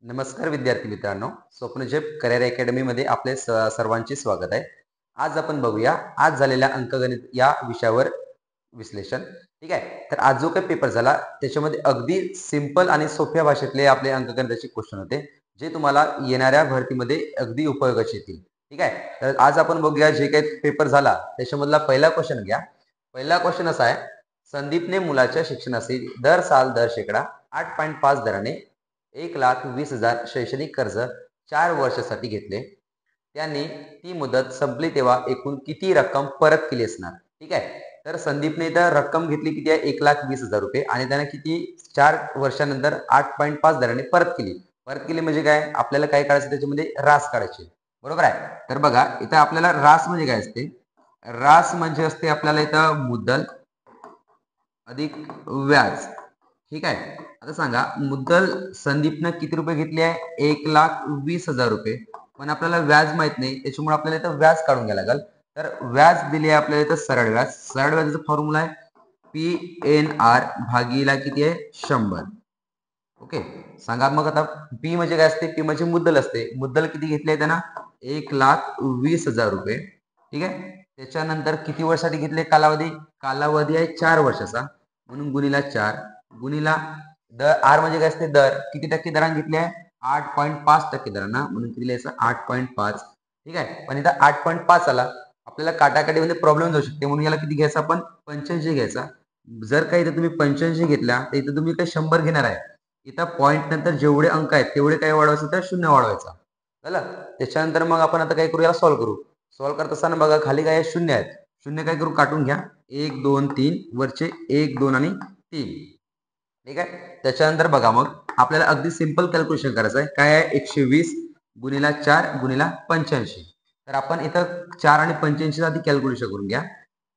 नमस्कार विद्यार्थी मित्रांनो, स्वप्नझेप करिअर अकॅडमीमध्ये आपले सर्वांचे स्वागत आहे. आज आपण बघूया आज झालेल्या अंकगणित या विषयावर विश्लेषण. ठीक आहे. तर आज जो काही पेपर झाला त्याच्यामध्ये अगदी सिंपल आणि सोप्या भाषेतले आपले अंकगणिताचे क्वेश्चन होते, जे तुम्हाला येणाऱ्या भरतीमध्ये अगदी उपयोगाचे येतील. ठीक आहे. तर आज आपण बघूया जे काही पेपर झाला त्याच्यामधला पहिला क्वेश्चन घ्या. पहिला क्वेश्चन असा आहे, संदीपने मुलाच्या शिक्षणासाठी दर शेकडा 8.5 दराने 1,20,000 शैक्षणिक कर्ज 4 वर्षासाठी घेतले. त्यांनी ती मुदत संपली तेव्हा एकूण किती रक्कम परत केली असणार? ठीक आहे. तर संदीपने इथं रक्कम घेतली किती आहे? 1,20,000 रुपये आणि त्याने किती 4 वर्षानंतर 8.5 दराने परत केली. परत केली म्हणजे काय? आपल्याला काय काढायचं त्याच्यामध्ये रास काढायची. बरोबर आहे. तर बघा इथं आपल्याला रास म्हणजे काय असते? रास म्हणजे असते आपल्याला इथं मुद्दल अधिक व्याज. ठीक आहे. आता सांगा मुद्दल संदीपनं किती रुपये घेतले आहे? 1,20,000 रुपये. पण आपल्याला व्याज माहित नाही, त्याच्यामुळे आपल्याला इथं व्याज काढून घ्यायला लागेल. तर व्याज दिले आपल्याला इथं सरळ व्याज. सरळ व्याजाचा फॉर्म्युला आहे PNR भागीला किती आहे? 100. ओके. सांगा मग आता पी म्हणजे काय असते? पी म्हणजे मुद्दल असते. मुद्दल किती घेतले आहे त्यांना? 1,20,000 रुपये. ठीक आहे. त्याच्यानंतर किती वर्षासाठी घेतले कालावधी? कालावधी आहे 4 वर्षाचा, म्हणून गुणिला 4 गुणिला दर. आर म्हणजे काय असते? दर. किती टक्के दराने घेतले आहे? 8.5% दरांना, म्हणून किती लिहायचं? 8.5. ठीक आहे. पण इथं 8.5 आला, आपल्याला काटाकाटीमध्ये प्रॉब्लेम जाऊ शकते, म्हणून याला किती घ्यायचा? आपण 85 घ्यायचा. जर का इथं तुम्ही 85 घेतला तर इथं तुम्ही काही 100 घेणार आहे. इथं पॉईंट नंतर जेवढे अंक आहेत तेवढे काय वाढवायचं? तर 0 वाढवायचा. झालं. त्याच्यानंतर मग आपण आता काय करू? याला सॉल्व्ह करू. सॉल्व्ह करत असताना बघा खाली काय 0 आहेत. 0 काय करू? काटून घ्या. 1 2 3 वरचे 1 2 आणि 3. ठीक आहे. त्याच्यानंतर बघा मग आपल्याला अगदी सिंपल कॅल्क्युलेशन करायचं आहे. काय आहे? 120 गुणिला 4 गुणिला 85. तर आपण इथं 4 आणि 85 आधी कॅल्क्युलेशन करून घ्या.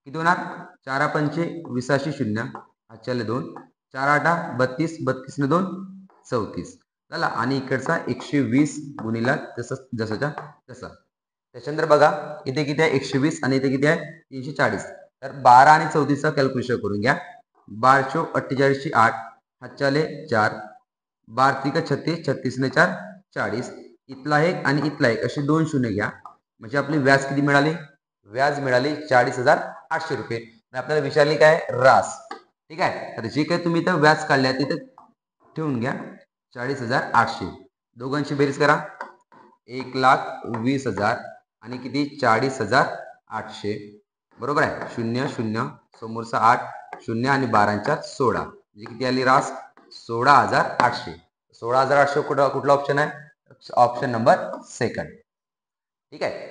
किती होणार? 4 पंचे 20 0 हातच्याले 2 4 8 32 32 ने 2 34 झाला. आणि इकडचा 120 गुणिला जसाच्या तसा. त्याच्यानंतर बघा इथे किती आहे? 120 आणि इथे किती आहे? 340. तर 12 आणि 34चा कॅल्क्युलेशन करून घ्या. 12 चोक 48 8 हातच्याले 4 12 त्रिक 36 36 ने 4 40. इथला एक आणि इथला एक असे 2 शून्य घ्या, म्हणजे आपली व्याज किती मिळाली? व्याज मिळाली 40,800 रुपये. आपल्याला विचारली काय? रास. ठीक आहे. तर जे काही तुम्ही इथं व्याज काढल्या तिथे ठेवून घ्या. 40,800. दोघांची बेरीज करा. 1,20,000 आणि किती? 40,800. बरोबर आहे. 0 0 समोरचा 8 0 आणि 12 16 म्हणजे किती आली रास? 16,800. 16,800 कुठला ऑप्शन आहे? Option number second. ठीक आहे.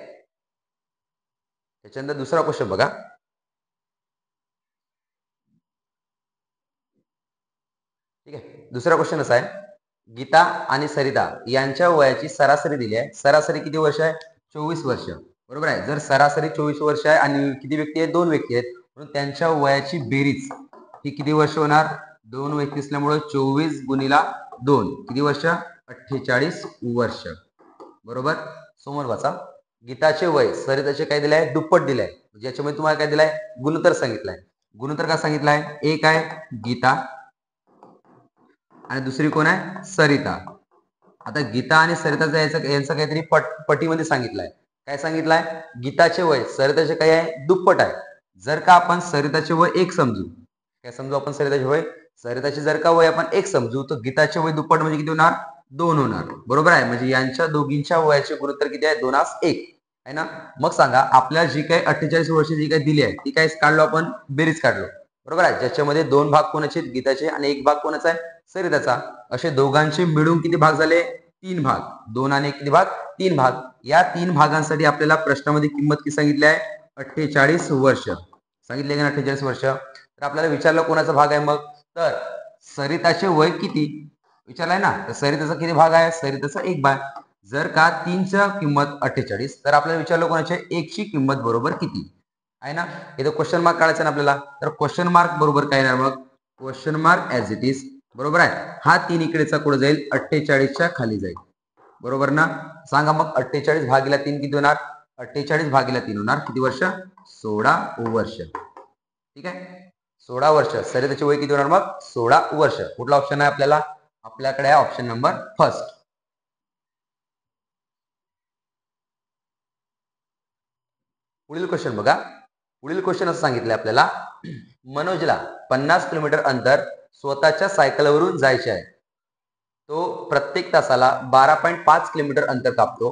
त्याच्यानंतर दुसरा क्वेश्चन बघा. ठीक आहे. दुसरा क्वेश्चन असा आहे, गीता आणि सरिता यांच्या वयाची सरासरी दिली आहे. सरासरी किती वर्ष आहे? 24 वर्ष. बरोबर आहे. जर सरासरी 24 वर्ष आहे आणि किती व्यक्ती आहेत? 2 व्यक्ती आहेत, म्हणून त्यांच्या वयाची बेरीज ही किती वर्ष होणार? 2 व्यक्ती असल्यामुळे 24 गुणिला 2 किती वर्ष? 48 वर्ष. बरोबर. समोर वाचा. गीताचे वय सरिताचे काय दिले आहे? दुप्पट दिले आहे. ज्याच्यामध्ये तुम्हाला काय दिलाय? गुणोत्तर सांगितलाय. गुणोत्तर का सांगितलाय? एक आहे गीता आणि दुसरी कोण आहे? सरिता. आता गीता आणि सरिताचा यांचं काहीतरी पटीमध्ये सांगितलंय. काय सांगितलंय? गीताचे वय सरिताचे काय आहे? दुप्पट आहे. जर का आपण सरिताचे वय 1 समजू, काय समजू आपण सरिताचे वय? सरिताचे जर का वय आपण 1 समजू तर गीताचे वय दुप्पट म्हणजे किती होणार? 2 होणार. बरोबर आहे. म्हणजे यांच्या दोघींच्या वयाचे गुणोत्तर किती आहे? 2:1 आहे ना. मग सांगा आपल्याला जी काही 48 वर्ष जी काही दिली आहे ती काय काढलो आपण? बेरीज काढलो. बरोबर आहे. ज्याच्यामध्ये 2 भाग कोणाचे? गीताचे आणि 1 भाग कोणाचा आहे? सरिताचा. असे दोघांचे मिळून किती भाग झाले? 3 भाग. 2 आणि 1 किती भाग? 3 भाग. या 3 भागांसाठी आपल्याला प्रश्नामध्ये किंमत किती सांगितली आहे? 48 वर्ष सांगितले का? 48 वर्ष. तर आपल्याला विचारलं कोणाचा भाग आहे मग? तर सरिताचे वय किती विचारलाय ना. तर सरिताचा किती भाग आहे? सरिताचा 1 भाग. जर का 3ची किंमत 48 तर आपल्याला विचारलं कोणाच्या 1ची किंमत बरोबर किती आहे ना. इथं क्वेश्चन मार्क काढायचा ना आपल्याला. तर क्वेश्चन मार्क बरोबर काय येणार मग? Question mark as it is. बरोबर आहे. हा 3 इकडेचा कुठे जाईल? 48च्या खाली जाईल. बरोबर ना. सांगा मग 48 भागीला 3 किती होणार? 48 भागीला 3 होणार किती वर्ष? 16 वर्ष. ठीक आहे. 16 वर्ष. सरिताचे वय किती होणार मग? 16 वर्ष. कुठला ऑप्शन आहे आपल्याला? आपल्याकडे आहे ऑप्शन नंबर फर्स्ट. पुढील क्वेश्चन बघा. पुढील क्वेश्चन असं सांगितलं आपल्याला, मनोजला 50 किलोमीटर अंतर स्वतःच्या सायकलवरून जायचे आहे. तो प्रत्येक तासाला 12.5 किलोमीटर अंतर कापतो.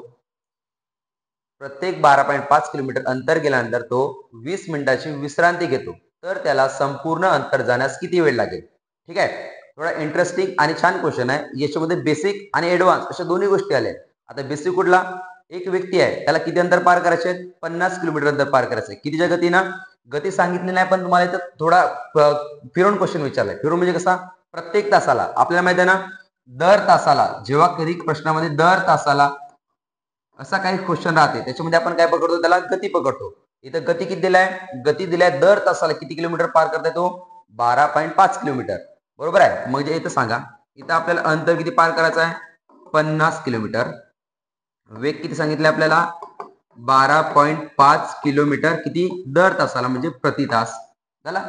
प्रत्येक 12.5 किलोमीटर अंतर गेल्यानंतर तो 20 मिनिटाची विश्रांती घेतो. तर त्याला संपूर्ण अंतर जाण्यास किती वेळ लागेल? ठीक आहे. थोडा इंटरेस्टिंग आणि छान क्वेश्चन आहे. याच्यामध्ये बेसिक आणि ऍडव्हान्स अशा दोन्ही गोष्टी आल्या. आता बेसिक कुठला? एक व्यक्ती आहे, त्याला किती अंतर पार करायचे? 50 किलोमीटर अंतर पार करायचं आहे. कितीच्या गतीनं? गती सांगितली नाही, पण तुम्हाला इथं थोडा फिरून क्वेश्चन विचारलाय. फिरून म्हणजे कसा? प्रत्येक तासाला. आपल्याला माहिती आहे ना, दर तासाला, जेव्हा कधी प्रश्नामध्ये दर तासाला असा काही क्वेश्चन राहते, त्याच्यामध्ये आपण काय पकडतो? त्याला गती पकडतो. इथं गती किती दिलाय? गती दिलाय दर तासाला किती किलोमीटर पार करता येतो? 12.5 किलोमीटर. बरोबर आहे. म्हणजे इथं सांगा, इथं आपल्याला अंतर किती पार करायचं आहे? 50 किलोमीटर. वेग किती सांगितले आपल्याला? 12.5 किलोमीटर किती? दर तासाला, म्हणजे प्रति तास. झाला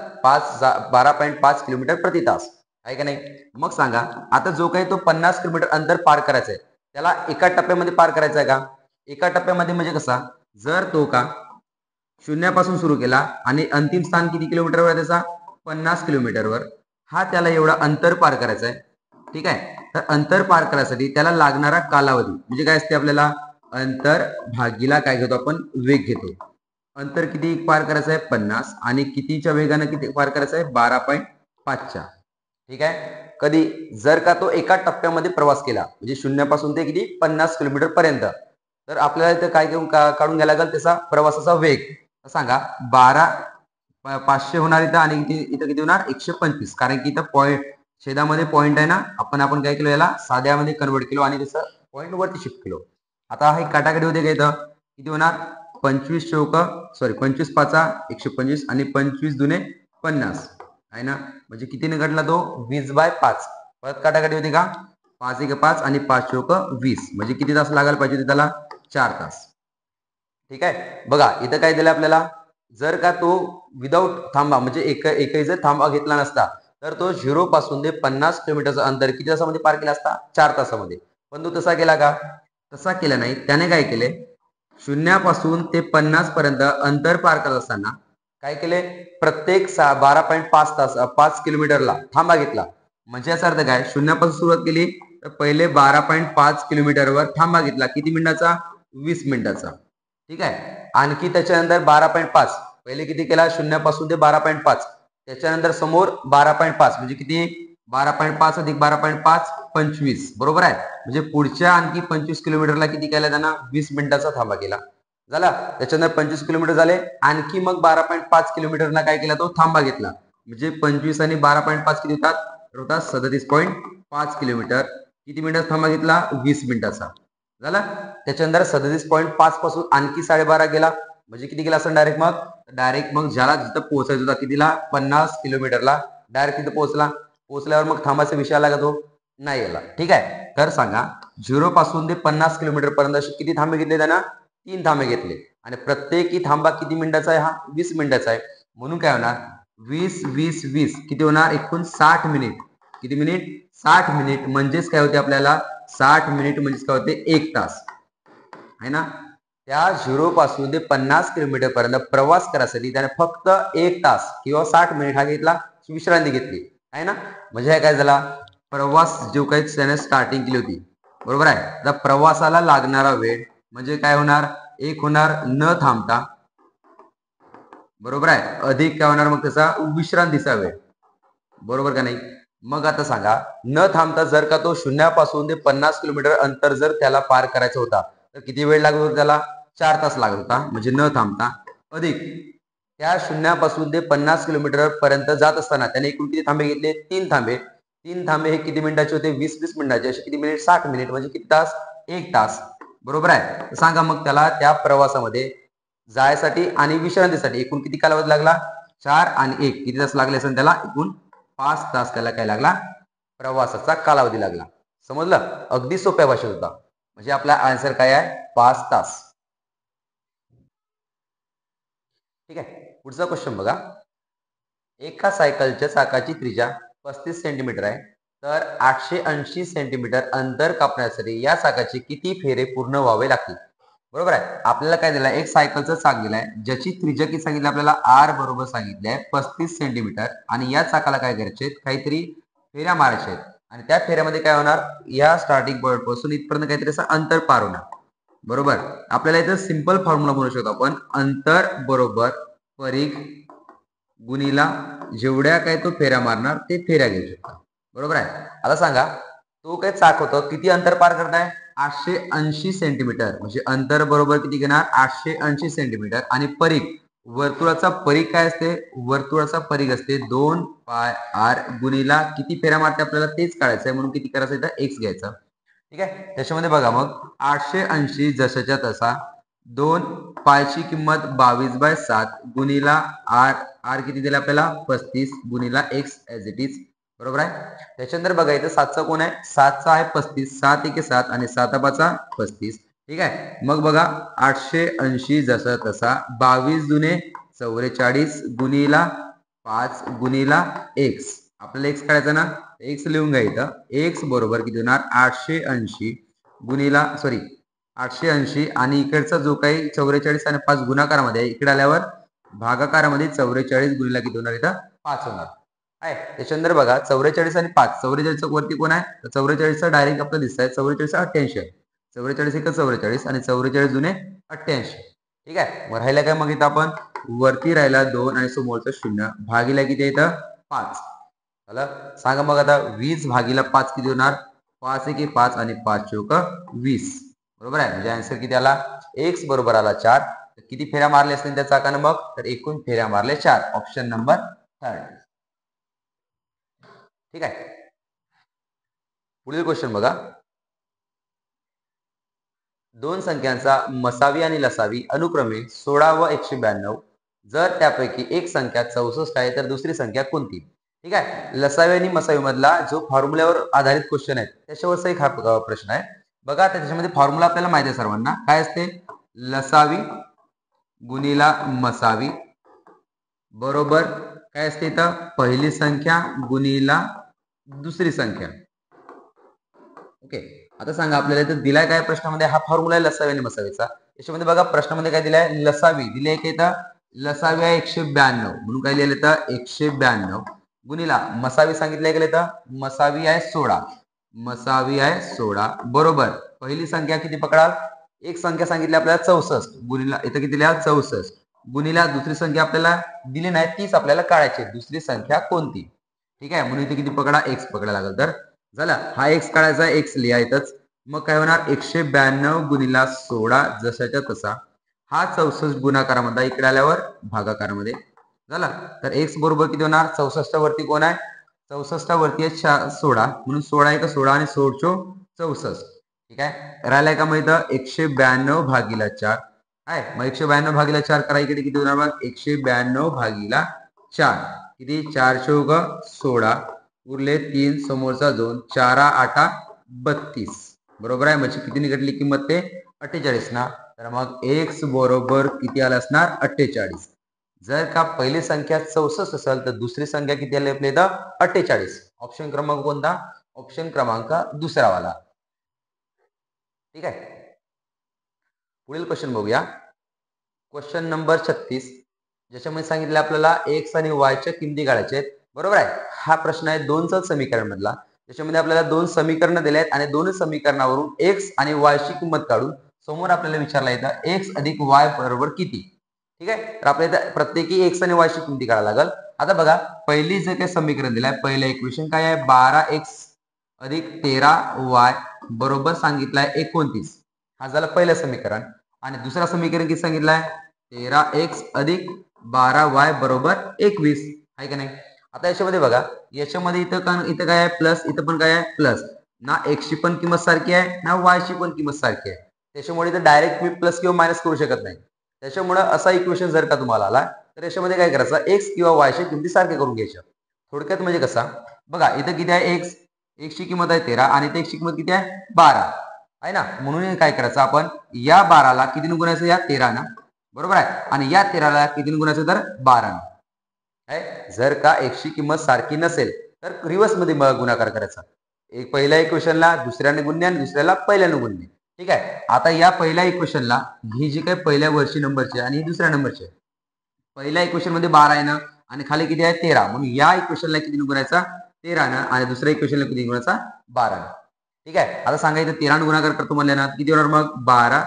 12.5 किलोमीटर प्रति तास आहे का नाही? मग सांगा, आता जो काही तो 50 किलोमीटर अंतर पार करायचं आहे, त्याला एका टप्प्यामध्ये पार करायचं आहे का? एका टप्प्यामध्ये म्हणजे कसा? जर तो का शून्यापासून सुरू केला आणि अंतिम स्थान किती किलोमीटरवर आहे त्याचा? 50 किलोमीटरवर. हा त्याला एवढा अंतर पार करायचा आहे. ठीक आहे. तर अंतर पार करायसाठी त्याला लागणारा कालावधी म्हणजे काय असते? आपल्याला अंतर भागीला काय घेतो आपण? वेग घेतो. अंतर किती पार करायचं आहे? 50. आणि कितीच्या वेगाने किती पार करायचं आहे? 12.5च्या. ठीक आहे. कधी जर का तो एका टप्प्यामध्ये प्रवास केला, म्हणजे शून्यापासून ते किती? 50 किलोमीटर पर्यंत, तर आपल्याला इथं काय काढून घ्यायला लागेल? त्याचा प्रवासाचा वेग. सांगा 500 होणार इथं, आणि इथं किती होणार? 125. कारण की इथं पॉईंट, छेदामध्ये पॉईंट आहे ना, आपण काय केलं? याला साध्यामध्ये कन्वर्ट केलो आणि त्याचं पॉईंट वरती शिफ्ट केलो. आता हे काटाकाटी होते का? इथं किती होणार? 25 पाचा 125 आणि 25 दुने 50 आहे ना. म्हणजे कितीने घडला तो? 20/5. परत काटाकाटी होती का? 5 1 5 आणि 5 चौक 20. म्हणजे किती तास लागायला पाहिजे त्याला? 4 तास. ठीक आहे. बघा इथं काय दिलं आपल्याला? जर का तो विदाऊट थांबा, म्हणजे एकही जर थांबा घेतला नसता, तर तो 0 पासून ते 50 किलोमीटरचं अंतर किती तासामध्ये पार केला असता? 4 तासामध्ये. पण तो तसा केला का? तसा केला नाही. त्याने काय केले? शून्यापासून ते 50 पर्यंत अंतर पार करत असताना काय केले? प्रत्येक 12.5 तास 5 किलोमीटरला थांबा घेतला. म्हणजे याचा अर्थ काय? शून्यापासून सुरुवात केली तर पहिले 12.5 किलोमीटरवर थांबा घेतला. किती मिनिटाचा? 20 मिनिटाचा. ठीक आहे. आणखी त्याच्यानंतर 12.5 पहिले किती केला? शून्यापासून ते 12.5. त्याच्यानंतर समोर 12.5 म्हणजे किती? 12.5 अधिक 12.5 25. बरोबर आहे. म्हणजे पुढच्या आणखी 25 किलोमीटरला किती केला त्यांना? 20 मिनिटाचा थांबा केला. झाला. त्याच्यानंतर 25 किलोमीटर झाले. आणखी मग 12.5 किलोमीटरला काय केला? तो थांबा घेतला. म्हणजे 25 आणि 12.5 किती होतात? 37.5 किलोमीटर. किती मिनिटाचा थांबा घेतला? 20 मिनिटाचा. झाला. त्याच्यानंतर 37.5 पासून आणखी 12.5 गेला. म्हणजे किती गेला असं डायरेक्ट मग ज्याला जिथं पोहोचायचं होता कितीला? 50 किलोमीटरला डायरेक्ट तिथं पोहोचल्यावर मग थांबाचा विषय आला का? तो नाही आला. ठीक आहे. तर सांगा 0 पासून ते 50 किलोमीटर पर्यंत किती थांबे घेतले त्यांना? 3 थांबे घेतले. आणि प्रत्येकी थांबा किती मिनिटाचा आहे? हा 20 मिनिटाचा आहे. म्हणून काय होणार? 20 20 20 किती होणार? एकूण 60 मिनिट. किती मिनिट? 60 मिनिट. म्हणजेच काय होते आपल्याला? 60 मिनिट म्हणजेच काय होते? 1 तास आहे ना. त्या 0 पासून ते 50 किलोमीटर पर्यंत प्रवास करायसाठी त्याने फक्त 1 तास किंवा 60 मिनिट हा घेतला, विश्रांती घेतली आहे ना. म्हणजे काय झाला? प्रवास जो काही त्याने स्टार्टिंग केली होती, बरोबर आहे. आता प्रवासाला लागणारा वेळ म्हणजे काय होणार? एक होणार न थांबता, बरोबर आहे, अधिक काय होणार मग त्याचा? विश्रांतीचा वेळ. बरोबर का नाही? मग आता सांगा, न थांबता जर का तो शून्यापासून ते 50 किलोमीटर अंतर जर त्याला पार करायचा होता, तर किती वेळ लागत होता त्याला? 4 तास लागत होता. म्हणजे न थांबता, अधिक त्या शून्यापासून ते 50 किलोमीटर पर्यंत जात असताना त्याने एकूण किती थांबे घेतले? 3 थांबे. 3 थांबे हे किती मिनिटाचे होते? 20 20 मिनिटाचे. असे किती मिनिट? 60 मिनिट. म्हणजे किती तास? 1 तास. बरोबर आहे. सांगा मग त्याला त्या प्रवासामध्ये जायसाठी आणि विश्रांतीसाठी एकूण किती कालावधी लागला? 4 आणि 1 किती तास लागले असेल त्याला? एकूण 5 तास त्याला काय लागला? प्रवासाचा कालावधी लागला. समजलं? अगदी सोप्या भाषेत होता. म्हणजे आपला आन्सर काय आहे? 5 तास. ठीक आहे. पुढचा क्वेश्चन बघा. एका सायकलच्या चाकाची त्रिज्या 35 सेंटीमीटर आहे, तर 880 सेंटीमीटर अंतर कापण्यासाठी या चाकाचे किती फेरे पूर्ण व्हावे लागतील? बरोबर आहे. आपल्याला काय दिलंय, एक सायकलचं चाक दिलाय ज्याची त्रिज्या किती सांगितली आपल्याला, आर बरोबर सांगितले आहे 35 सेंटीमीटर आणि या चाकाला काय करायचे, काहीतरी फेऱ्या मारायचे आहेत आणि त्या फेऱ्यामध्ये काय होणार, या स्टार्टिंग पॉईंट पासून इथपर्यंत काहीतरी असं अंतर पार होणार. बरोबर. आपल्याला इथं सिंपल फॉर्म्युला म्हणू शकतो आपण, अंतर बरोबर परिघ गुणीला जेवढ्या काय तो फेऱ्या मारणार ते फेऱ्या घेऊ शकतो. बरोबर आहे. आता सांगा, तो काय चाक होतं किती अंतर पार करताय, 880 सेंटीमीटर, म्हणजे अंतर बरोबर किती घेणार, 880 सेंटीमीटर आणि परिघ, वर्तुळाचा परिघ काय असते, वर्तुळाचा परिघ असते 2 पाय आर गुणीला किती फेऱ्या मारते आपल्याला तेच काढायचं आहे, म्हणून किती करायचं इथं एक्स घ्यायचं. ठीक आहे. त्याच्यामध्ये बघा मग 880 जशाच्या तसा 2 पायची किंमत 22/7 गुणीला आर, आर किती दिला आपल्याला 35 गुणीला एक्स ऍज इट इज. बरोबर आहे. त्याच्यानंतर बघा इथं 7चा कोण आहे, 7चा आहे 35, 7 एके 7 आणि 7 35. ठीक आहे. मग बघा 880 जसा तसा 22 दुने 44 गुणीला 5 गुणीला एक्स. आपल्याला एक्स काढायचा ना, एक्स लिहून घ्या इथं. एक्स बरोबर किती होणार, 880 गुणीला 880 आणि इकडचा जो काही 44 आणि 5 गुणाकारामध्ये आहे, इकडे आल्यावर भागाकारामध्ये 44 गुणीला किती होणार इथं 5 होणार आहे. त्याच्यानंतर बघा 44 आणि 5, 44 वरती कोण आहे, तर 44 डायरेक्ट आपल्याला दिसत आहे, 44 88 आहे. 44 एक 44 आणि 44 जुने 88. ठीक आहे. मग राहिला काय मग इथं आपण, वरती राहिला 2 आणि समोरचं 0 भागीला किती इथं 5. झालं. सांगा मग आता 20 भागीला 5 किती होणार, 5 एके 5 आणि 5 चौक 20. बरोबर आहे. म्हणजे आन्सर किती आला, एक्स बरोबर आला 4. किती फेऱ्या मारल्या असतील त्या चाकानं मग, तर एकूण फेऱ्या मारल्या 4. Option number 3. ठीक आहे. पुढील क्वेश्चन बघा, दोन संख्यांचा मसावी आणि लसावी अनुक्रमे 16 व 192, जर त्यापैकी एक संख्या 64 आहे तर दुसरी संख्या कोणती. ठीक आहे. लसावी आणि मसावी मधला जो फॉर्म्युल्यावर आधारित क्वेश्चन आहे त्याच्यावरचा एक हा प्रश्न आहे. बघा त्याच्यामध्ये फॉर्म्युला आपल्याला माहिती आहे सर्वांना, काय असते, लसावी गुणीला मसावी बरोबर काय असते इथं, पहिली संख्या गुणीला दुसरी संख्या. ओके. आता सांगा आपल्याला इथं दिलाय काय प्रश्नामध्ये, हा फॉर्म्युला आहे लसावी आणि मसावीचा. याच्यामध्ये बघा प्रश्नामध्ये काय दिलाय, लसावी दिले की इथं लसावी आहे 192 म्हणून काय लिहिलं इथं 192 गुणीला मसावी सांगितलंय गेलं तर मसावी आहे 16, मसावी आहे 16 बरोबर पहिली संख्या किती पकडाल, एक संख्या सांगितली आपल्याला 64 गुणीला इथं किती लिहा 64 गुणीला दुसरी संख्या आपल्याला दिली नाही तीच आपल्याला काढायची, दुसरी संख्या कोणती. ठीक आहे. म्हणून इथे किती पकडा, एक्स पकडा लागेल. तर झाला हा एक्स काढायचा, एक्स लिहायचंच. मग काय होणार 192 गुणीला 16 जशाच्या तसा, हा 64 गुणाकारामध्ये इकडे आल्यावर भागाकारामध्ये झाला. तर एक्स बरोबर किती होणार, 64 वरती कोण आहे, 64 वरती आहे 16 म्हणून 16 1 16 आणि 16 64. ठीक आहे. राहिलाय का मग इथं 192 भागीला 4 आहे. मग 192 भागीला 4 करा, इकडे किती होणार मग 192 भागीला 4 किती 4 चौक 16 उरले 3 समोरचा 2 4 8 32 बरोबर आहे. म्हणजे किती निघटली किंमत ते 48 ना. तर मग एक्स बरोबर किती आला असणार 48. जर का पहिली संख्या 64 असेल तर दुसरी संख्या किती आली आपल्या इथं 48. ऑप्शन क्रमांक कोणता, ऑप्शन क्रमांक दुसरा वाला. ठीक आहे. पुढील क्वेश्चन बघूया. क्वेश्चन नंबर 36 ज्याच्यामध्ये सांगितलं आपल्याला एक्स आणि वायच्या किमती काढायच्या आहेत. बरोबर आहे. हा प्रश्न आहे दोनचा समीकरण मधला. त्याच्यामध्ये आपल्याला दोन समीकरण दिले आहेत आणि दोन समीकरणावरून एक्स आणि वाय ची किंमत काढून समोर आपल्याला विचारला येतं एक्स अधिक वाय बरोबर किती. ठीक आहे. तर आपल्याला प्रत्येकी एक्स आणि वाय ची किमती काढायला लागेल. आता बघा पहिली जे काही समीकरण दिलंय, पहिलं इक्वेशन काय आहे 12x अधिक 13y बरोबर सांगितलंय 29. हा झालं पहिलं समीकरण. आणि दुसरा समीकरण किती सांगितलंय 13x अधिक 12y बरोबर 21 आहे का नाही. आता याच्यामध्ये बघा, याच्यामध्ये इथं काय आहे प्लस, इथं पण काय आहे प्लस, ना x ची पण किंमत सारखी आहे ना y ची पण किंमत सारखी आहे. त्याच्यामुळे इथं डायरेक्ट मी प्लस किंवा मायनस करू शकत नाही. त्याच्यामुळे असा इक्वेशन जर का तुम्हाला आला तर याच्यामध्ये काय करायचं, एक्स किंवा वाय ची किमती सारख्या करून घ्यायच्या. थोडक्यात म्हणजे कसा बघा, इथं किती आहे एक्स ची किंमत आहे 13 आणि एक्स ची किंमत किती आहे 12 आहे ना. म्हणून काय करायचं आपण या 12ला किती गुणायचं या 13 ना, बरोबर आहे. आणि या 13ला किती गुणायचं तर 12 आहे. जर का एक्स ची किंमत सारखी नसेल तर रिव्हर्स मध्ये गुणाकार करायचा. एक पहिल्या इक्वेशनला दुसऱ्याने गुणणे आणि दुसऱ्याला पहिल्याने गुणणे. ठीक आहे. आता या पहिल्या इक्वेशनला ही जी काही पहिल्या वर्षी नंबरची आणि ही दुसऱ्या नंबरची आहे. पहिल्या इक्वेशन मध्ये 12 आहे ना आणि खाली किती आहे 13, म्हणून या इक्वेशनला किती गुणायचा 13 ना आणि दुसऱ्या इक्वेशनला किती गुणायचा 12 ना. ठीक आहे. आता सांगायचं 13 ने गुणाकार करतो म्हणले ना किती होणार मग 12,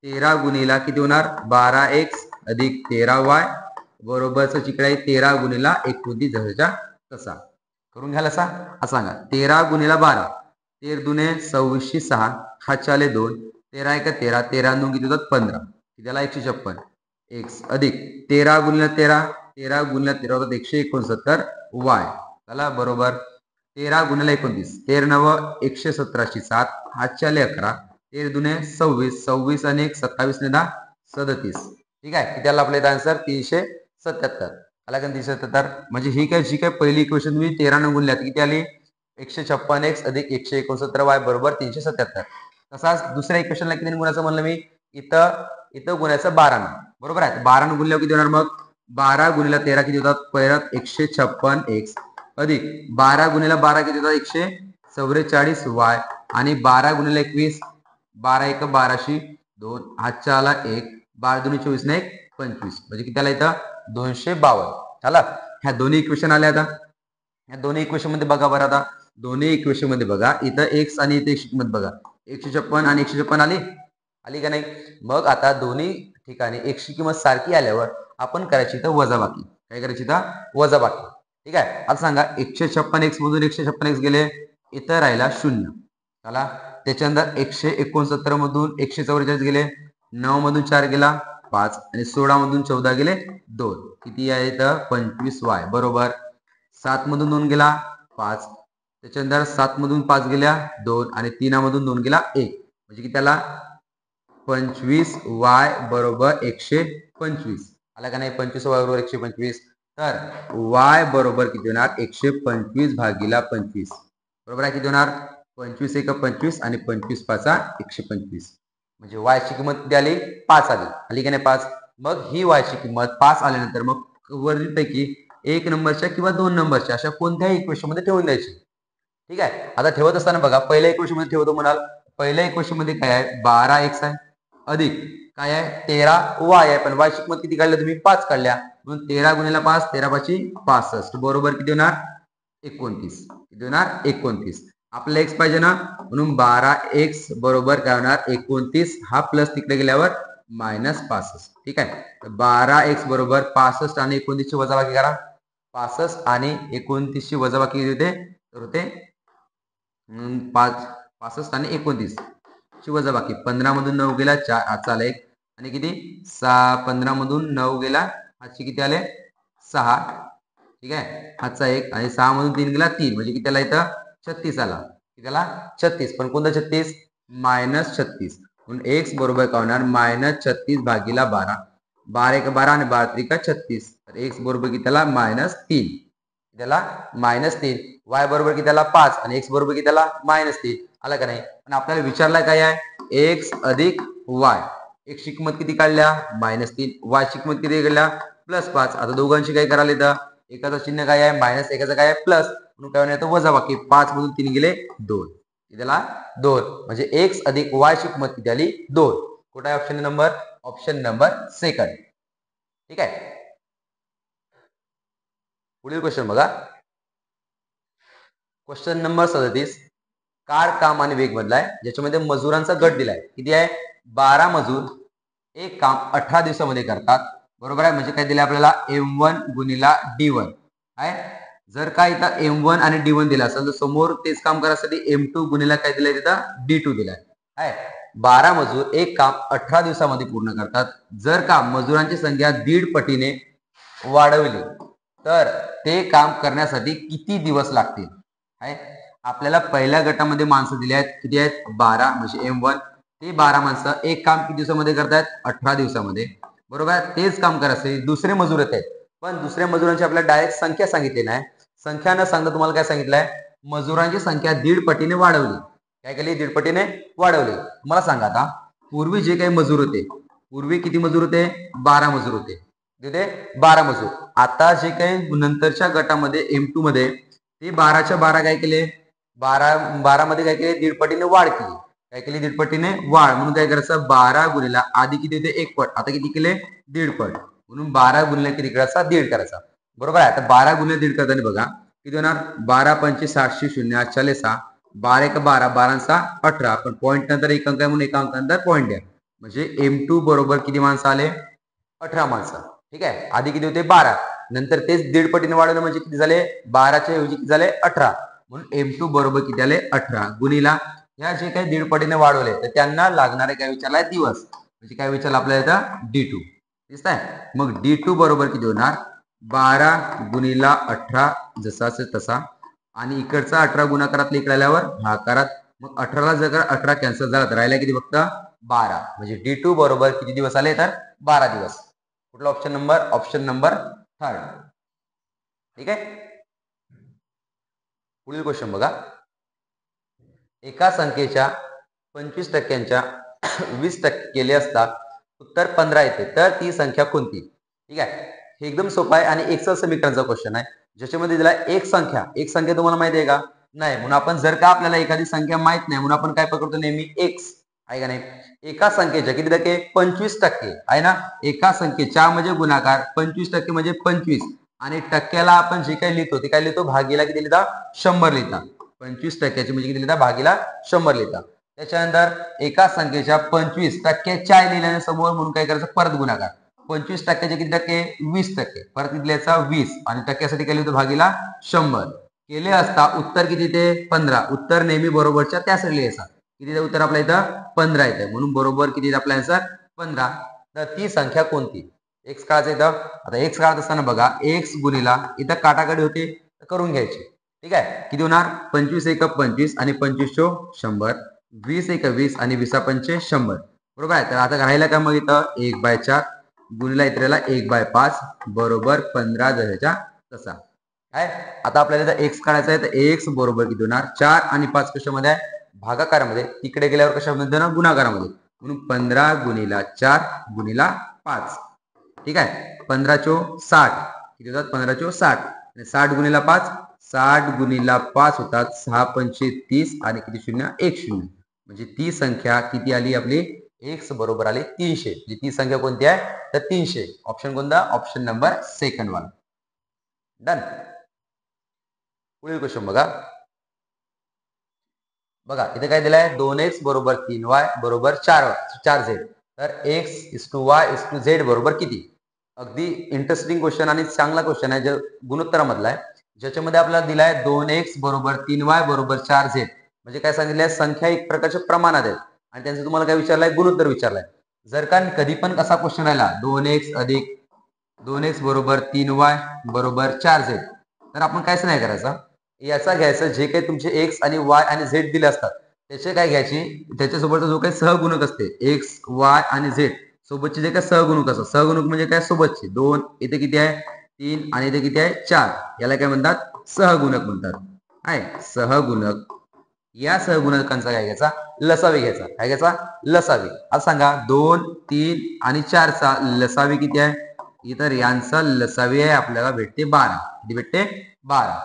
13 गुणिला किती होणार 12x अधिक 13y बरोबरच इकडे 13 गुणिला 29 जवळच्या तसा करून घ्याल असा सांगा 13 गुणिला 12 13 दुने 26 6 हातच्याले 2 13 1 13 13 2 किती होतात 15 त्याला 156 x अधिक 13 गुणिला 13 13 गुणिला 13 होतात 169 y चला बरोबर 13 गुणिला 29 13 9 117 7 हातच्याले 11 13 दुने 26 26 आणि 1 27 ने 10 37 ठीक आहे किती आला आपला आन्सर 377 आला का 377 म्हणजे ही काय जी काय पहिली इक्वेशन तुम्ही 13 ने गुणल्यात किती आली 156 x अधिक 169 y बरोबर 377 तसाच दुसऱ्या इक्वेशनला किती गुणायचं म्हणलं मी इथं गुणायचं 12 ने बरोबर आहे 12 ने गुणल्यावर किती होणार मग 12 गुणिला 13 किती होतात परत 156 x अधिक 12 गुणिला 12 किती होतात 144 y आणि 12 गुणिला 21 12 1 12 2 हातच्या आला 1 12 दुनी 24 ने 1 25 म्हणजे किती आला इथं 252 चला ह्या दोन्ही इक्वेशन आल्या आता या दोन्ही इक्वेशन मध्ये बघा बरं आता दोन्ही इक्वेशन मध्ये बघा इथं x आणि इथे x किंमत बघा 156 आणि 156 आली का नाही मग आता दोन्ही ठिकाणी x ची किंमत सारखी आल्यावर आपण करायची इथं वजाबाकी काय करायची इथं वजाबाकी ठीक आहे आता सांगा 156 x मधून 156 x गेले इथं राहिला 0 चला त्याच्यानंतर 169 मधून 144 गेले 9 मधून 4 गेला 5 आणि 16 मधून 14 गेले 2 किती आहे इथं 25y बरोबर 7 मधून 2 गेला 5 त्याच्यानंतर 7 मधून 5 गेल्या 2 आणि 3 मधून 2 गेला 1 म्हणजे की त्याला 25y बरोबर 125 आला का नाही 25y बरोबर 125 तर y बरोबर किती होणार 125 भागिला 25 बरोबर आहे किती होणार 25 1 25 आणि 25 5 125 म्हणजे y ची किंमत किती आली 5 आली का नाही 5 मग ही y ची किंमत 5 आल्यानंतर मग वरील पैकी 1 नंबरच्या किंवा 2 नंबरच्या अशा कोणत्याही इक्वेशन मध्ये ठेवून द्यायची ठीक आहे आता ठेवत असताना बघा पहिल्या इक्वेशन मध्ये ठेवतो म्हणाल पहिल्या इक्वेशन मध्ये काय आहे 12x आहे अधिक काय आहे 13y आहे पण y ची किंमत किती काढल्या तुम्ही 5 काढल्या म्हणून 13 गुणिला 5 13 5 65 बरोबर किती होणार 29 किती होणार 29 आपल्याला x पाहिजे ना म्हणून 12x बरोबर काय होणार 29 हा प्लस तिकडे गेल्यावर -65 ठीक आहे 12x बरोबर 65 आणि 29 ची वजाबाकी करा 65 आणि 29 ची वजाबाकी होते तर होते 65 आणि 29 ची वजाबाकी 15 मधून 9 गेला 4 हातचा आला 1 आणि किती 15 मधून 9 गेला हातची किती आले 6 ठीक आहे हातचा 1 आणि 6 मधून 3 गेला 3 म्हणजे किती आला इथं 36 आला कितीला 36 पण कोणता 36 -36 म्हणून x बरोबर काय होणार -36 भागिला 12 12 1 12 आणि 12 3 36 तर x बरोबर कितीला -3 त्याला -3 y बरोबर कितीला 5 आणि x बरोबर कितीला -3 आला का नाही पण आपल्याला विचारला काय आहे x अधिक y x ची किंमत किती काढल्या -3 y ची किंमत किती काढल्या +5 आता दोघांची काय करायला इथं एकाचं चिन्ह काय आहे मायनस एकाचं काय आहे प्लस म्हणून काय होणार वजाबाकी 5 मधून 3 गेले 2 त्याला 2 म्हणजे x अधिक y ची किंमत किती आली 2 कुठे आहे ऑप्शन नंबर सेकंड ठीक आहे पुढील क्वेश्चन बघा क्वेश्चन नंबर 37 कार काम आणि वेग बदलाय ज्याच्यामध्ये मजुरांचा गट दिलाय किती आहे 12 मजूर एक काम 18 दिवसामध्ये करतात बरोबर आहे म्हणजे काय दिले आपल्याला m1 गुणिला d1 आहे जर काय इथं m1 आणि d1 दिला असेल तर समोर तेच काम करायसाठी m2 गुणिला काय दिलंय तिथं d2 दिलाय आहे 12 मजूर एक काम 18 दिवसामध्ये पूर्ण करतात जर का मजुरांची संख्या 1.5 पटीने वाढवली तर ते काम करण्यासाठी किती दिवस लागतील आहे आपल्याला पहिल्या गटामध्ये माणसं दिली आहेत किती आहेत 12 म्हणजे m1 ते 12 माणसं एक काम किती दिवसामध्ये करतायत 18 दिवसामध्ये बरोबर आहे तेच काम करायचे दुसरे मजूर आहेत पण दुसऱ्या मजुरांची आपल्याला डायरेक्ट संख्या सांगितली नाही संख्या न सांगता तुम्हाला काय सांगितलंय मजुरांची संख्या 1.5 पटीने वाढवली काय केली 1.5 पटीने वाढवली मला सांगा आता पूर्वी जे काही मजूर होते पूर्वी किती मजूर होते 12 मजूर होते तिथे 12 मजूर आता जे काही नंतरच्या गटामध्ये m2 मध्ये ते 12च्या 12 काय केले 12 मध्ये काय केले 1.5 पटीने वाढ केली काय केली दीडपटीने वाढ म्हणून काय करायचं 12 गुणिला आधी किती होते 1 पट आता किती केले दीड पट म्हणून 12 गुणिले किती करायचा दीड करायचा बरोबर आहे. आता 12 गुणिले दीड करताना बघा किती होणार 12 पंचे 700 शून्य 6 12 एक 12 12 6 18 पण पॉईंट नंतर एक अंक आहे म्हणून एका अंकानंतर पॉईंट द्या म्हणजे M2 बरोबर किती माणसं आले 18 माणसं. ठीक आहे आधी किती होते 12 नंतर तेच दीड पटीने वाढवलं म्हणजे किती झाले 12च्या ऐवजी किती झाले 18 म्हणून M2 बरोबर किती आले 18 गुणिला ह्या जे काही दीड पटीने वाढवले तर त्यांना लागणारे काय विचारलाय दिवस म्हणजे काय विचारलं आपल्याला इथं D2 दिसत आहे. मग D2 बरोबर किती होणार 12 गुणिला 18 जसा असेल तसा आणि इकडचा 18 गुणाकारातला इकडे आल्यावर भागाकारात मग 18ला जर 18 कॅन्सल झाला तर राहिला किती फक्त 12 म्हणजे D2 बरोबर किती दिवस आले तर 12 दिवस. कुठला ऑप्शन नंबर 3. ठीक आहे. पुढील क्वेश्चन बघा एका संख्येच्या 25% 20% केले असता उत्तर 15 येते तर ती संख्या कोणती. ठीक आहे हे एकदम सोपं आहे आणि एक्सेल समीकरणचा क्वेश्चन आहे ज्याच्यामध्ये दिला एक संख्या तुम्हाला माहिती आहे का नाही म्हणून आपण जर का आपल्याला एखादी संख्या माहित नाही म्हणून आपण काय पकडतो नेहमी एक्स आहे का नाही. एका संख्येच्या किती टक्के 25% आहे ना एका संख्येच्या म्हणजे गुणाकार 25% म्हणजे 25 आणि टक्क्याला आपण जे काही लिहितो ते काय लिहितो भागीला किती लिहिता 100 लिहिता 25% म्हणजे किती लिहिता भागीला 100 लिहिता. त्याच्यानंतर एका संख्येच्या 25% लिहिल्याने समोर म्हणून काय करायचं परत गुणाकार 25%चे किती टक्के 20% परत लिहायचा 20 आणि टक्क्यासाठी काय लिहितो भागीला 100 केले असता उत्तर किती ते 15 उत्तर नेहमी बरोबरच्या त्यासाठी लिहायचा किती उत्तर आपल्या इथं 15 येते म्हणून बरोबर किती आपला आन्सर 15. तर ती संख्या कोणती एक्स काढायचं इथं आता एक्स काढत असताना बघा एक्स गुणिला इथं काटाकाटी होते करून घ्यायची. ठीक आहे किती होणार 25 एक 25 आणि 25 100 20 एक 20 आणि 20 पंचे 100 बरोबर आहे. तर आता राहिला का मग इथं 1/4 गुणिला इतरेला 1/5 बरोबर 15 जशाच्या तसा काय. आता आपल्याला एक्स काढायचा आहे तर एक्स बरोबर किती होणार 4 आणि 5 कशामध्ये आहे भागाकारामध्ये तिकडे गेल्यावर कशामध्ये ना गुणाकारामध्ये म्हणून 15 गुणिला 4 गुणिला 5. ठीक आहे 15 चो 60 किती होतात 15 चो 60 आणि 60 गुणिला 5 60 गुणिला 5 होतात 6 पंचे 30 आणि किती शून्य 1 शून्य म्हणजे ती संख्या किती आली आपली एक्स बरोबर आली 300 म्हणजे ती संख्या कोणती आहे तर 300. ऑप्शन कोणता ऑप्शन नंबर 2 वाला. डन. पुढील क्वेश्चन बघा इथे काय दिलंय 2x बरोबर 3y बरोबर 4z तर x/y/z बरोबर किती. अगदी इंटरेस्टिंग क्वेश्चन आणि चांगला क्वेश्चन आहे जो गुणोत्तरामधला आहे ज्याच्यामध्ये आपल्याला दिलाय 2x बरोबर 3y बरोबर 4z म्हणजे काय सांगितलंय संख्या एक प्रकारच्या प्रमाणात आहेत आणि त्यांचं तुम्हाला काय विचारलंय गुणोत्तर विचारलंय. जर का कधी पण कसा क्वेश्चन राहिला 2x अधिक 2x बरोबर 3y बरोबर 4z तर आपण कायच नाही करायचं याचा घ्यायचं जे काही तुमचे एक्स आणि वाय आणि झेड दिले असतात त्याचे काय घ्यायची त्याच्यासोबतचा जो काही सहगुणक असते एक्स वाय आणि झेड सोबतचे जे काय सहगुणक असतात सहगुणक म्हणजे काय सोबतचे 2 इथे किती आहे 3 आणि इथे किती आहे 4 याला काय म्हणतात सहगुणक म्हणतात आहे सहगुणक. या सहगुणकांचा काय घ्यायचा लसावी घ्यायचा काय घ्यायचा लसावी. आता सांगा 2 3 आणि 4 चा लसावी किती आहे तर यांचा लसावी आहे आपल्याला भेटते 12 किती भेटते 12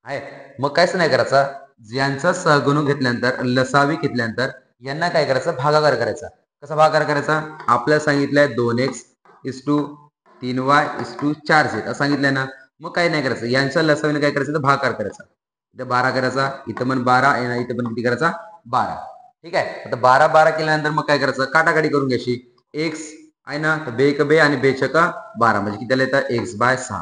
आहे. मग कायच नाही करायचं ज्यांचा सहगुणक घेतल्यानंतर लसावी घेतल्यानंतर यांना काय करायचं भागाकार करायचा. कसा भागाकार करायचा आपल्याला सांगितलंय 2x/3y/4z असं सांगितलंय ना मग काय नाही करायचं यांच्या लसावीने काय करायचं तर भागाकार करायचा. इथं 12 करायचा इथं पण 12 इथं पण किती करायचा 12. ठीक आहे आता 12 12 केल्यानंतर मग काय करायचं काटाकाटी करून घ्यायची एक्स आहे ना तर बे एक बे आणि बे छका 12 म्हणजे किती येतं x/6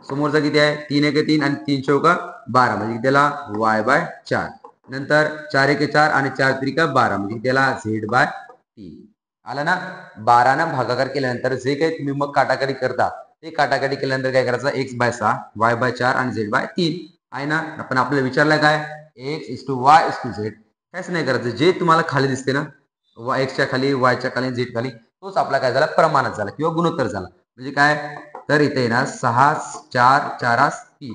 समोरचा किती आहे 3 एक 3 आणि 3 चौका 12 म्हणजे त्याला y/4 नंतर 4 एक 4 आणि 4 त्रिका 12 म्हणजे त्याला z/3 आला ना. 12 ना भागाकार केल्यानंतर जे काही तुम्ही मग काटाकाटी करता ते काटाकाटी केल्यानंतर काय करायचं x/6 y/4 आणि z/3 आहे ना. आपण आपल्याला विचारलंय काय x/y/z कायच नाही करायचं जे तुम्हाला खाली दिसते ना एक्सच्या खाली वायच्या खाली झेड खाली तोच आपला काय झाला प्रमाणात झाला किंवा गुणोत्तर झाला म्हणजे काय तर इथे येणार 6 4 4 3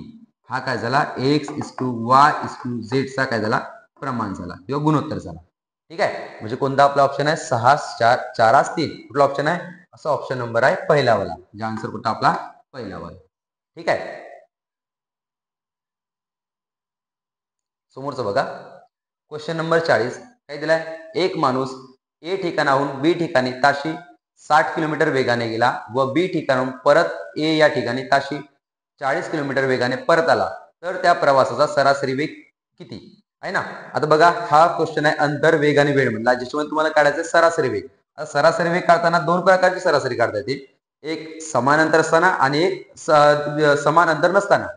हा काय झाला x/y/z चा काय झाला प्रमाण झाला किंवा गुणोत्तर झाला. ठीक आहे म्हणजे कोणता आपला ऑप्शन आहे 6 4 4 3 कुठला ऑप्शन आहे असा ऑप्शन नंबर आहे पहिला वाला म्हणजे आन्सर कुठला आपला पहिला वाला. ठीक आहे समोरचं बघा क्वेश्चन नंबर 40 काय दिलाय, एक माणूस ए ठिकाणाहून बी ठिकाणी ताशी 60 किलोमीटर वेगाने गेला व बी ठिकाणाहून परत ए या ठिकाणी ताशी 40 किलोमीटर वेगाने परत आला, तर त्या प्रवासाचा सरासरी वेग किती आहे ना. आता बघा, हा क्वेश्चन आहे अंतर, वेग आणि वेळ म्हणला, ज्याच्यामध्ये तुम्हाला काढायचं सरासरी वेग. सरासरी वेग काढताना दोन प्रकारची सरासरी काढता येते, एक समान अंतर असताना आणि एक समान अंतर नसताना.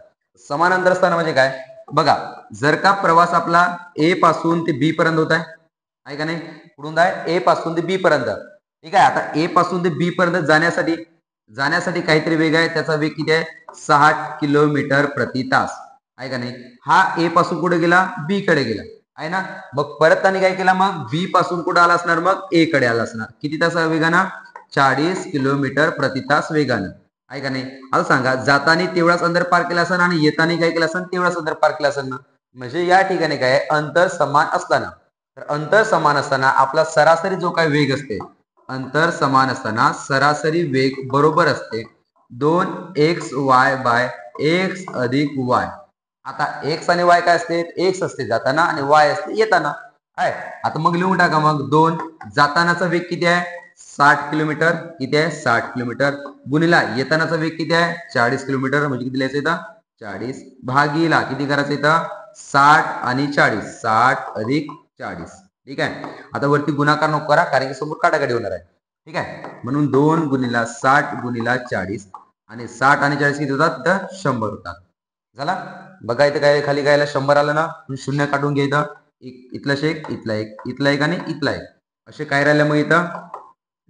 समान अंतर असताना म्हणजे काय, बघा, जर का प्रवास आपला ए पासून ते बी पर्यंत होत आहे का नाही, कुठून आहे, ए पासून ते बी पर्यंत, ठीक आहे. आता ए पासून ते बी पर्यंत जाण्यासाठी काहीतरी वेग आहे, त्याचा वेग किती आहे, 60 किलोमीटर प्रति तास आहे का नाही. हा ए पासून कुठे गेला, बी कडे गेला आहे ना. मग परत त्यांनी काय केला, मग बी पासून कुठे आला असणार, मग ए कडे आला असणार. किती तास वेगानं, 40 किलोमीटर प्रति तास वेगानं आहे का नाही. आता सांगा, जाताना तेवढाच अंतर पार केला असेल आणि येताना काय केलं असेल, तेवढाच अंतर पार केला असेल ना. म्हणजे या ठिकाणी काय, अंतर समान असताना, तर अंतर समान असताना आपला सरासरी जो काही वेग असते, अंतर समान असताना सरासरी वेग बरोबर असते 2xy बाय x अधिक y. आता x आणि y काय असते, x असते जाताना आणि y असते येताना आहे. आता मग लिहून टाका, मग 2 जातानाचा वेग किती आहे, 60 किलोमीटर, किती आहे, 60 किलोमीटर, गुणिला येतानाचा वेग किती आहे, 40 किलोमीटर, म्हणजे किती लिहायचं इथं, 40 भागीला किती करायचं इथं, 60 आणि 40, 60 अधिक 40, ठीक आहे. आता वरती गुणाकार नको करा, कारण की समोर काटाकाटी होणार आहे, ठीक आहे. म्हणून 2 गुणिला 60 गुणिला 40, आणि 60 आणि 40 किती होतात, तर 100 होतात. झाला. बघा इथं काय खाली गायला 100 आलं ना, शून्य काढून घे, इथं इथला शेक, इथला एक, इथला एक आणि इथला एक, असे काय राहिले मग इथं,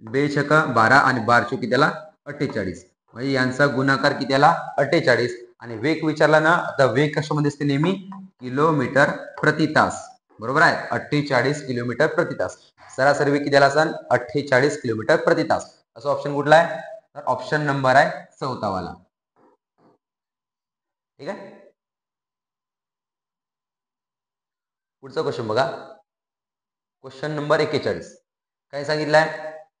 2 छक 12 आणि 12 चौकी त्याला 48, म्हणजे यांचा गुणाकार किती आला, 48. आणि वेग विचारला ना, आता वेग कशामध्ये असते, नेहमी किलोमीटर प्रति तास, बरोबर आहे, 48 किलोमीटर प्रति तास. सरासरी वेग किती आला असेल, 48 किलोमीटर प्रति तास. असं ऑप्शन कुठला आहे, तर ऑप्शन नंबर आहे 4 वाला, ठीक आहे. पुढचा क्वेश्चन बघा, क्वेश्चन नंबर 41. काय सांगितलंय,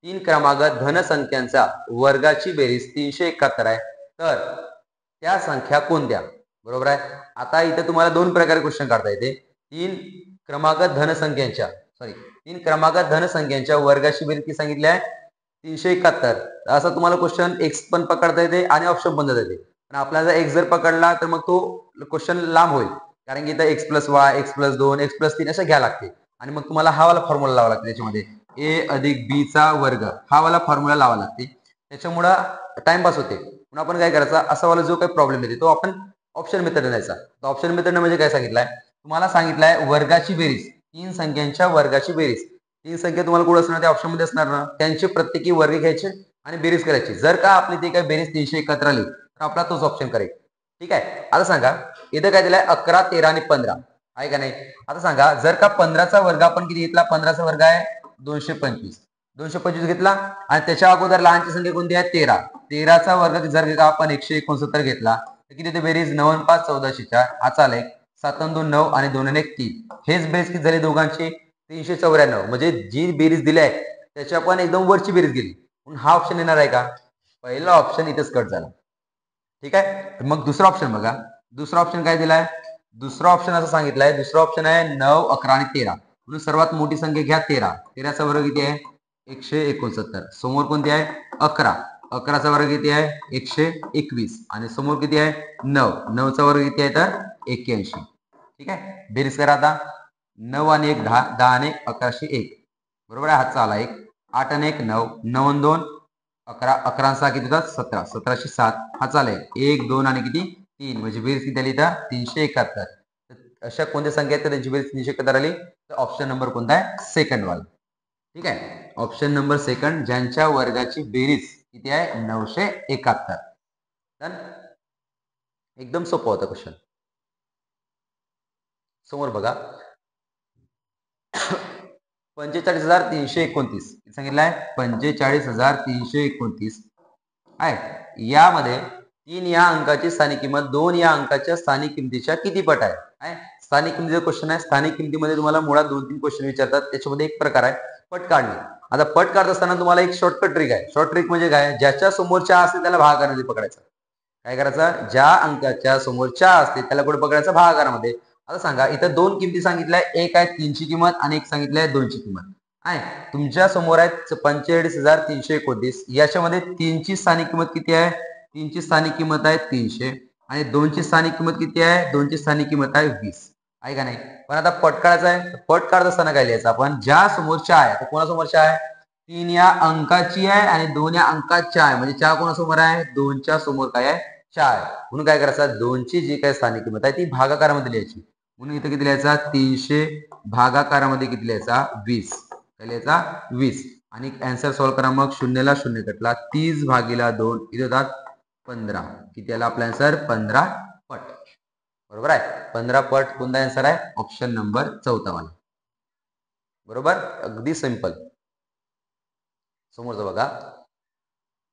3 क्रमागत धनसंख्यांचा वर्गाची बेरीज 371 आहे, तर त्या संख्या कोणत्या, बरोबर आहे. आता इथे तुम्हाला दोन प्रकारे क्वेश्चन काढता येते, 3 क्रमागत धनसंख्यांच्या वर्गाची बेरीज किती सांगितली आहे, 371. असं तुम्हाला क्वेश्चन एक्स पण पकडता येते आणि ऑप्शन पण देता येते. पण आपल्याला एक्स जर पकडला तर मग तो क्वेश्चन लांब होईल, कारण की इथं x plus y, x plus 2, x plus 3 असं घ्यावं लागते, आणि मग तुम्हाला हा वाला फॉर्म्युला लावा लागते, त्याच्यामध्ये ए अधिक बी चा वर्ग हा वाला फॉर्म्युला लावा लागते. त्याच्यामुळं टाइमपास होते. म्हणून आपण काय करायचा, असा वाला जो काही प्रॉब्लेम येते तो आपण ऑप्शन मेथड द्यायचा. ऑप्शन मेथड म्हणजे काय सांगितलंय, तुम्हाला सांगितलंय वर्गाची बेरीज, 3 संख्यांच्या वर्गाची बेरीज, 3 संख्या तुम्हाला कुठे असणार, त्या ऑप्शन मध्ये असणार ना, त्यांचे प्रत्येकी वर्ग घ्यायचे आणि बेरीज करायची. जर का आपली ती काय बेरीज 371 आली तर आपला तोच ऑप्शन करेक्ट, ठीक आहे. आता सांगा, इथं काय दिलंय, 11, 13 आणि 15 आहे का नाही. आता सांगा, जर का 15चा वर्ग आपण किती घेतला, 15चा वर्ग आहे 225 घेतला, आणि त्याच्या अगोदर लहानची संख्या कोणती आहे, 13. 13चा वर्ग जर का आपण 169 घेतला तर किती ते बेरीज, 9 आणि 5 14, हा चालेल, 7 आणि 2 9 आणि 2 आणि 1 3, हेच बेरीज किती झाली दोघांची, 394. म्हणजे जी बेरीज दिली आहे त्याच्या पण एकदम वरची बेरीज गेली, म्हणून हा ऑप्शन येणार आहे का, पहिला ऑप्शन इथेच कट झाला, ठीक आहे. मग दुसरा ऑप्शन बघा, दुसरा ऑप्शन काय दिलाय, दुसरा ऑप्शन असं सांगितलंय, दुसरा ऑप्शन आहे 9, 11 आणि 13, म्हणून सर्वात मोठी संख्या घ्या 13. 13चा वर्ग किती आहे, 169. समोर कोणती आहे, 11. 11चा वर्ग किती आहे, 121, आणि समोर किती आहे, 9. 9चा वर्ग किती आहे, तर 81, ठीक आहे. बेरीज करा आता, 9 आणि 1 10, 10 आणि 1 1101, बरोबर आहे, हातचा आला 1, 8 आणि 1 9, 9 आणि 2 11, 11 6 किती होतात, 17, 1707, हा चालेल, 1 2 आणि किती 3, म्हणजे बेरीज किती आली तर 371. अशा कोणत्या संख्या आहेत त्यांची बेरीज 371 आली, तर ऑप्शन नंबर कोणता आहे, सेकंड वाला, ठीक आहे. ऑप्शन नंबर सेकंड, ज्यांच्या वर्गाची बेरीज किती आहे, 971. डन. एकदम सोपा होता क्वेश्चन. समोर बघा, 45,329 सांगितलंय, 45,329 आहे. यामध्ये 3 या अंकाची स्थानिक किंमत 2 या अंकाच्या स्थानिक किमतीच्या किती पट आहे. स्थानिक किमतीचा क्वेश्चन आहे. स्थानिक किमतीमध्ये तुम्हाला मुळात 2-3 क्वेश्चन विचारतात, त्याच्यामध्ये एक प्रकार आहे पट काढणे. आता पट काढत असताना तुम्हाला एक शॉर्टकट ट्रिक आहे. शॉर्ट ट्रिक म्हणजे काय, ज्याच्या समोर 4 असते त्याला भागाकारामध्ये पकडायचं. काय करायचं, ज्या अंकाच्या समोर 4 असते त्याला कुठे पकडायचं, भागाकारामध्ये. आता सांगा इथं दोन किमती सांगितल्या, एक आहे 3ची किंमत आणि एक सांगितलंय 2ची किंमत आहे. तुमच्या समोर आहे 45,329. याच्यामध्ये 3ची स्थानिक किंमत किती आहे? 3ची स्थानिक किंमत आहे 300 आणि 2ची स्थानिक किंमत किती आहे? 2ची स्थानिक किंमत आहे 20 आहे का नाही. पण आता पट काढायचा आहे. पट काढत असताना काय लिहायचं आपण? ज्या समोरच्या आहे तर कोणासमोरच्या आहे? 3 या अंकाची आहे आणि 2 या अंकाच्या आहे, म्हणजे 4 कोणासमोर आहे? 2च्या समोर काय आहे? 4. म्हणून काय करायचं? 2ची जी काही स्थानिक किंमत आहे ती भागाकारामध्ये लिहायची. म्हणून इथे किती लिहायचा? 300 भागाकारामध्ये किती लिहायचा? 20. काय लिहायचा? 20. आणि आन्सर सॉल्व्ह करा. मग 0 ला 0 कटला. 30 भागीला 2 इथे होतात 15. किती आला आपला आन्सर? 15 पट. बरोबर आहे. 15 पट कोणता आन्सर आहे? ऑप्शन नंबर 4 वाला. बरोबर, अगदी सिंपल. समोरचं बघा.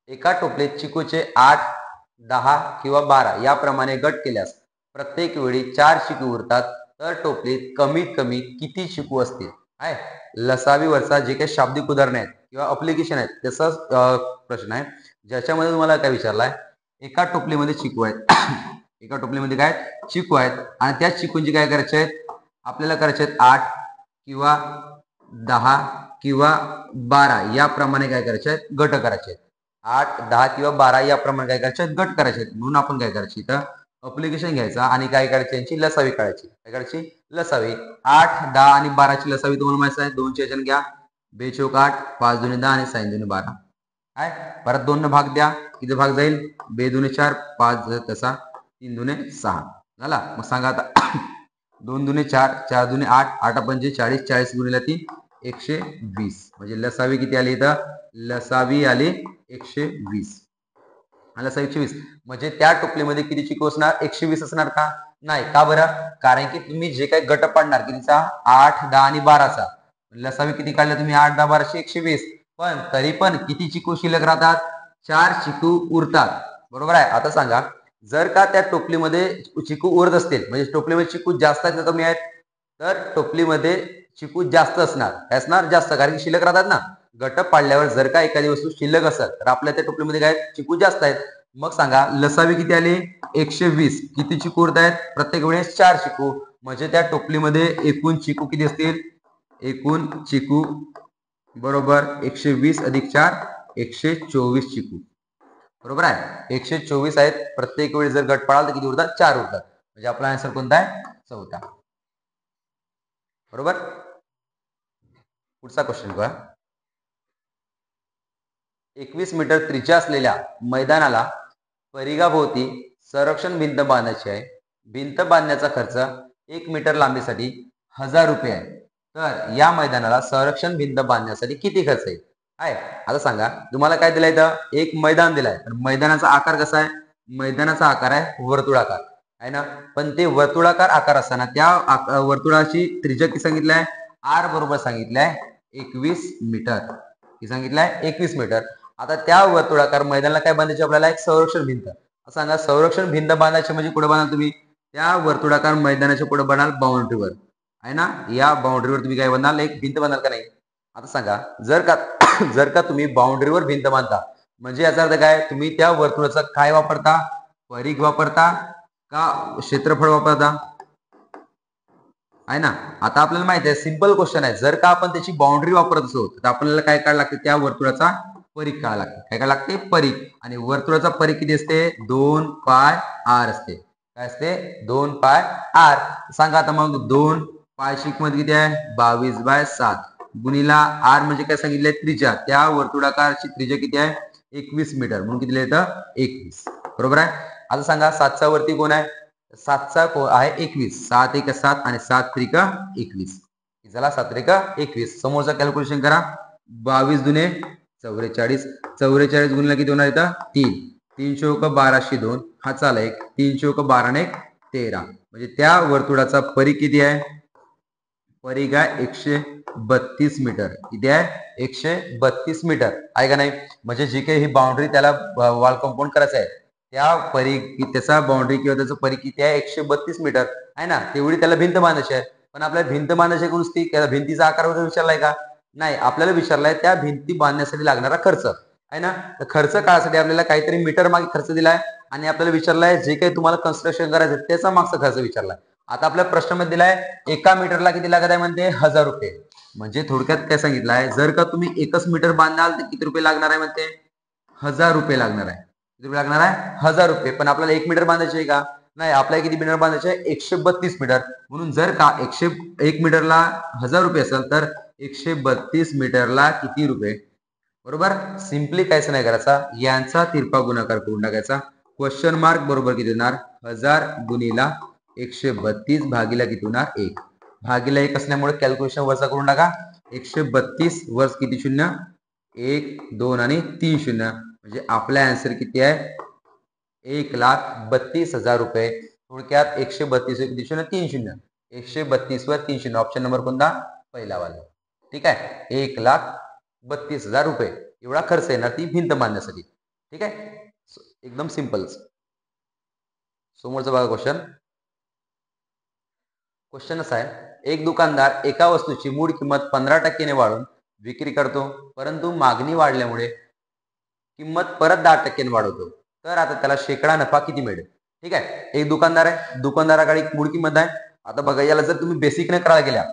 एका टोपलीत चिकूचे 8, 10 किंवा 12 याप्रमाणे गट केल्यास प्रत्येक वेळी 4 चिकू उरतात, तर टोपलीत कमीत कमी किती चिकू असतील? आहे लसावीवरचा जे काही शाब्दिक उदाहरण आहेत किंवा अप्लिकेशन आहेत त्याचाच प्रश्न आहे, ज्याच्यामध्ये तुम्हाला काय विचारलाय? एका टोपलीमध्ये चिकू आहेत एका टोपलीमध्ये काय चिकू आहेत आणि त्या चिकूंची काय करायचे आहेत? आपल्याला करायचे आहेत 8 किंवा 10 किंवा 12 याप्रमाणे काय करायचे आहेत? गट करायचे आहेत. 8, 10 किंवा 12 याप्रमाणे काय करायचे? गट करायचे. म्हणून आपण काय करायची? इथं अप्लिकेशन घ्यायचा आणि काय करायची? यांची लसावी काढायची. काय करायची? लसावी. 8, 10 आणि 12ची लसावी तुम्हाला माहिती आहे. 2चे याच्याने घ्या. 2 चौक 8, 5 दुने 10 आणि 6 दुने 12 आहे. परत 2 ने भाग द्या. किती भाग जाईल? 2 दुने 4, 5 तसा 3 दुने 6 झाला. मग सांगा आता 2 दुने 4, 4 दुने 8, 8 पंचे 40, 40 गुणिले 3 120. म्हणजे लसावी किती आली इथं? लसावी आली 120. लसावी 120. म्हणजे त्या टोपलीमध्ये किती चिकू असणार? 120 असणार का? नाही. का बरं? कारण की तुम्ही जे काही गट पाडणार कितीचा? 8, 10 आणि 12चा. लसावी किती काढले तुम्ही? 8, 10, 12 120. पण तरी पण किती चिकू शिल्लक राहतात? 4 चिकू उरतात. बरोबर आहे. आता सांगा, जर का त्या टोपलीमध्ये चिकू उरत असतील, म्हणजे टोपलीमध्ये चिकू जास्त आहेत का कमी आहेत? तर टोपलीमध्ये चिकू जास्त असणार. काय असणार? जास्त. कारण की शिल्लक राहतात ना. गट पाडल्यावर जर का एखादी वस्तू शिल्लक असेल तर आपल्या त्या टोपलीमध्ये काय चिकू जास्त आहेत. मग सांगा लसावी किती आली? 120. किती चिकू उरत आहेत? प्रत्येक वेळेस 4 चिकू. म्हणजे त्या टोपलीमध्ये एकूण चिकू किती असतील? एकूण चिकू बरोबर 120 अधिक 4 124 चिकू. बरोबर आहे. 124 आहेत. प्रत्येक वेळी जर गट पाडाल तर किती उरतात? 4 उरतात. म्हणजे आपला आन्सर कोणता आहे? 4. बरोबर. पुढचा क्वेश्चन बघा. 21 मीटर त्रिज्या असलेल्या मैदानाला परिघाभोवती संरक्षण भिंत बांधायची आहे. भिंत बांधण्याचा खर्च 1 मीटर लांबीसाठी 1000 रुपये आहे. तर या मैदानाला संरक्षण भिंत बांधण्यासाठी किती खर्च येईल? आहे. आता सांगा, तुम्हाला काय दिलंय इथं? एक मैदान दिलंय. तर मैदानाचा आकार कसा आहे? मैदानाचा आकार आहे वर्तुळाकार आहे ना. पण ते वर्तुळाकार आकार असताना त्या वर्तुळाची त्रिज्या किती सांगितलंय? आर बरोबर सांगितलंय 21 मीटर. किती सांगितलंय? 21 मीटर. आता त्या वर्तुळाकार मैदानाला काय बांधायचे आपल्याला? एक संरक्षण भिंत. सांगा संरक्षण भिंत बांधायची म्हणजे कुठे बांधाल तुम्ही? त्या वर्तुळाकार मैदानाच्या पुढे बनाल बाउंड्रीवर आहे ना. या बाउंड्रीवर तुम्ही काय बांधाल? एक भिंत बांधाल का नाही? आता सांगा, जर का तुम्ही बाउंड्रीवर भिंत बांधता म्हणजे याचा अर्थ काय? तुम्ही त्या वर्तुळाचा काय वापरता? परिघ वापरता का क्षेत्रफळ वापरता? आहे ना. आता आपल्याला माहिती आहे सिंपल क्वेश्चन आहे. जर का आपण त्याची बाउंड्री वापरत असो तर आपल्याला काय काढायला लागते? त्या वर्तुळाचा परिघ काढायला लागते. काय काढायला लागते? परिघ. आणि वर्तुळाचा परिघ किती असते? 2 पाय आर असते. काय असते? 2 पाय आर. सांगा आता मग 2 पायची किंमत किती आहे? 22/7 गुणिला आर म्हणजे काय सांगितलंय? त्रिज्या. त्या वर्तुळाकारची त्रिज्या किती आहे? 21 मीटर. म्हणून किती लिहायचं? 21. बरोबर आहे. आता सांगा 7चा वरती कोण आहे? 7चा आहे 21. 7 1 7 आणि 7 3 21. झाला 7 3 21. समोरचा कॅल्क्युलेशन करा. 22 दुने 44. 44 गुणिले किती होणार इथं? 3. 3 चौक 12 2. हा चाला 1. 3 चौक 12 1 13. म्हणजे त्या वर्तुळाचा परिघ किती आहे? परिघ आहे 132 मीटर. किती आहे? 132 मीटर आहे का नाही. म्हणजे जी काही ही बाउंड्री त्याला वॉल कंपाऊंड करायचं आहे त्या परिघ त्याचा बाउंड्री किंवा त्याचं परिघ किती आहे? 132 मीटर आहे ना. तेवढी त्याला भिंत बांधायची आहे. पण आपल्याला भिंत बांधायची नुसती भिंतीचा आकार वगैरे विचारलाय का? नाही. आपल्याला विचारलाय त्या भिंती बांधण्यासाठी लागणारा खर्च आहे ना. तर खर्च काढण्यासाठी आपल्याला काहीतरी मीटर मागे खर्च दिलाय आणि आपल्याला विचारलाय जे काही तुम्हाला कन्स्ट्रक्शन करायचं त्याचा मागचा खर्च विचारलाय. आता आपल्या प्रश्नामध्ये दिलाय एका मीटरला किती लागत आहे म्हणते 1000 रुपये. म्हणजे थोडक्यात काय सांगितलंय, जर का तुम्ही एकच मीटर बांधाल तर किती रुपये लागणार आहे म्हणते 1000 रुपये लागणार आहे. किती रुपये लागणार आहे 1000 रुपये. पण आपल्याला 1 मीटर बांधायचे आहे का? नाही, आपल्याला किती मीटर बांधायचे आहे 132 मीटर. म्हणून जर का 1 मीटरला 1000 रुपये असेल तर 132 मीटरला किती रुपये? बरोबर. सिंपली कायच नाही करायचा, यांचा तिरपा गुणाकार करून टाकायचा. क्वेश्चन मार्क बरोबर किती होणार 1000 गुणिला 132 भागीला किती होणार 1. भागीला 1 असल्यामुळे कॅल्क्युलेशन वरचा करून टाका. 132 वर्स किती शून्य 1 2 आणि 3 शून्य. म्हणजे आपला आन्सर किती आहे 1,32,000 रुपये. थोडक्यात 132 किती शून्य 3 शून्य. 132 वर 3 शून्य. ऑप्शन नंबर कोणता? पहिला वाला. ठीक आहे. 1,32,000 रुपये एवढा खर्च येणार ती भिंत बांधण्यासाठी. ठीक आहे. एकदम सिंपल. समोरचा बघा क्वेश्चन. क्वेश्चन असा आहे, एक दुकानदार एका वस्तूची मूळ किंमत 15% वाढवून विक्री करतो, परंतु मागणी वाढल्यामुळे किंमत परत 10% वाढवतो. तर आता त्याला शेकडा नफा किती मिळेल? ठीक आहे. एक दुकानदार आहे, दुकानदाराकडे एक मूळ किंमत आहे. आता बघा, याला जर तुम्ही बेसिकने करायला गेल्या,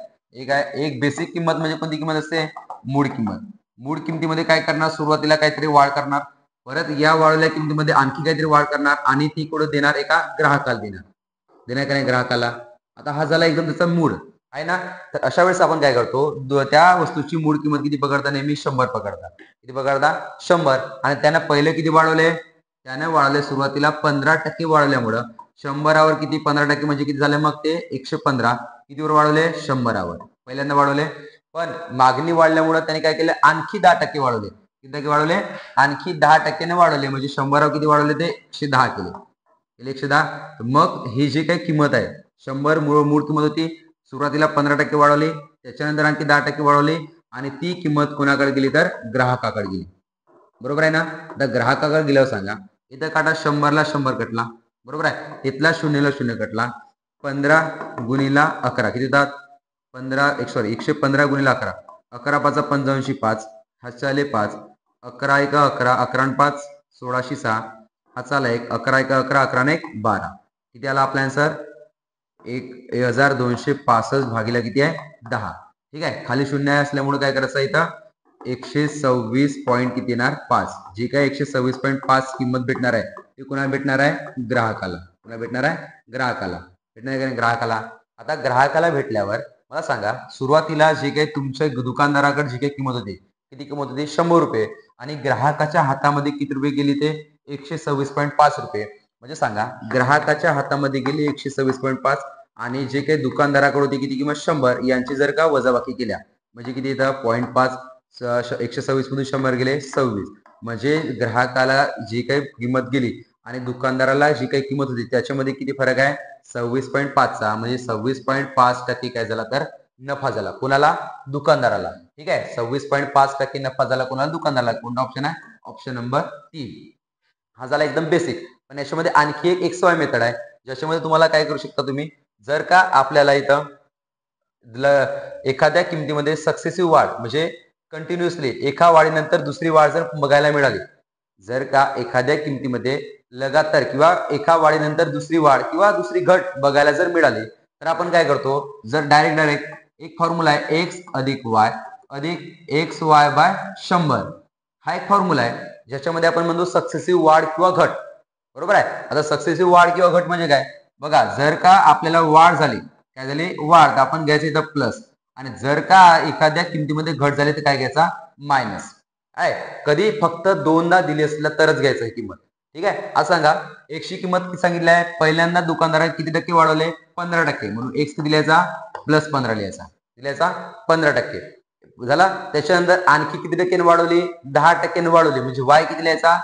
एक बेसिक किंमत म्हणजे कोणती किंमत असते? मूळ किंमत. मूळ किमतीमध्ये काय करणार? सुरुवातीला काहीतरी वाढ करणार, परत या वाढलेल्या किमतीमध्ये आणखी काहीतरी वाढ करणार आणि ती कुठे देणार? एका ग्राहकाला देणार का नाही ग्राहकाला. आता हा झाला एकदम त्याचा मूळ आहे ना. तर अशा वेळेस आपण काय करतो, त्या वस्तूची मूळ किंमत किती पकडता? नेहमी 100 पकडता. किती पकडता? 100. आणि त्यानं पहिले किती वाढवले? त्याने वाढवले सुरुवातीला 15% वाढवल्यामुळं 100वर किती 15% म्हणजे किती झाले? मग ते 115. कितीवर वाढवले? 100वर पहिल्यांदा वाढवले. पण मागणी वाढल्यामुळे त्याने काय केलं? आणखी 10% वाढवले. किती टक्के वाढवले? आणखी 10%ने वाढवले. म्हणजे 100वर किती वाढवले? ते 110 केले. 110. मग ही जी काही किंमत आहे 100 मूळ किंमत होती, सुरुवातीला 15% वाढवली, त्याच्यानंतर आणखी 10% वाढवली आणि ती किंमत कोणाकडे गेली? तर ग्राहकाकडे गेली. बरोबर आहे ना. आता ग्राहकाकडे गेल्यावर सांगा, इथं काटा 100ला 100 कटला. बरोबर आहे. इथला 0ला 0 कटला. 15 गुणिला 11 किती होतात? 115 गुणिला 11. 11 पाचा 55 हा चाले 5. 11 1 11 11 5 1606 हा चाला 1. 11 1 11 11 1 12. किती आला आपला आन्सर? 1265 भागीला किती आहे? 10. ठीक आहे. खाली शून्य असल्यामुळे काय करायचं इथं 126 पॉईंट किती येणार? 5. जी काय 126.5 किंमत भेटणार आहे ती कोणाला भेटणार आहे? ग्राहकाला. कोणाला भेटणार आहे? ग्राहकाला. भेटणार आहे ग्राहकाला. आता ग्राहकाला भेटल्यावर मला सांगा, सुरुवातीला जे काही तुमच्या दुकानदाराकडे जी काही किंमत होती, किती किंमत होती? 100 रुपये. आणि ग्राहकाच्या हातामध्ये किती रुपये गेली? ते 126.5 रुपये. म्हणजे सांगा, ग्राहकाच्या हातामध्ये गेली 126.5 आणि जे काही दुकानदाराकडे होती किती किंमत? 100. यांची जर का वजाबाकी केल्या म्हणजे किती येतं? 0.5. 126 मधून 100 गेले 26. म्हणजे ग्राहकाला जी काही किंमत गेली आणि दुकानदाराला जी काही किंमत होती त्याच्यामध्ये किती फरक आहे? 26.5चा. म्हणजे 26.5% काय झाला? तर नफा झाला. कोणाला? दुकानदाराला. ठीक आहे. 26.5% नफा झाला कोणाला? दुकानदाराला. कोणता ऑप्शन आहे? Option number 3. हा झाला एकदम बेसिक. पण याच्यामध्ये आणखी एक XY मेथड आहे, ज्याच्यामध्ये तुम्हाला काय करू शकता तुम्ही, जर का आपल्याला इथं एखाद्या किमतीमध्ये सक्सेसिव्ह वाढ म्हणजे कंटिन्युअसली एका वाढीनंतर दुसरी वाढ जर बघायला मिळाली, जर का एखाद्या किमतीमध्ये लगातार किंवा एका वाढीनंतर दुसरी वाढ किंवा दुसरी घट बघायला जर मिळाली, तर आपण काय करतो? जर डायरेक्ट एक फॉर्म्युला आहे x अधिक y अधिक xy बाय 100. हा एक फॉर्म्युला आहे ज्याच्यामध्ये आपण म्हणतो सक्सेसिव्ह वाढ किंवा घट. बरोबर आहे. आता सक्सेसिव्ह वाढ किंवा घट म्हणजे काय? बघा, जर का आपल्याला वाढ झाली, काय झाली? वाढ, तर आपण घ्यायचं इथं प्लस. आणि जर का एखाद्या किमतीमध्ये घट झाली तर काय घ्यायचा? मायनस. आहे कधी फक्त दोनदा दिली असलं तरच घ्यायचं किंमत. ठीक आहे. आज सांगा, एक्सची किंमत किती सांगितली आहे? पहिल्यांदा दुकानदाराने किती टक्के वाढवले? 15%. म्हणून एक्स किती लिहायचा? प्लस 15 लिहायचा 15%. झाला. त्याच्यानंतर आणखी किती टक्क्याने वाढवली? 10% वाढवली. म्हणजे वाय किती लिहायचा?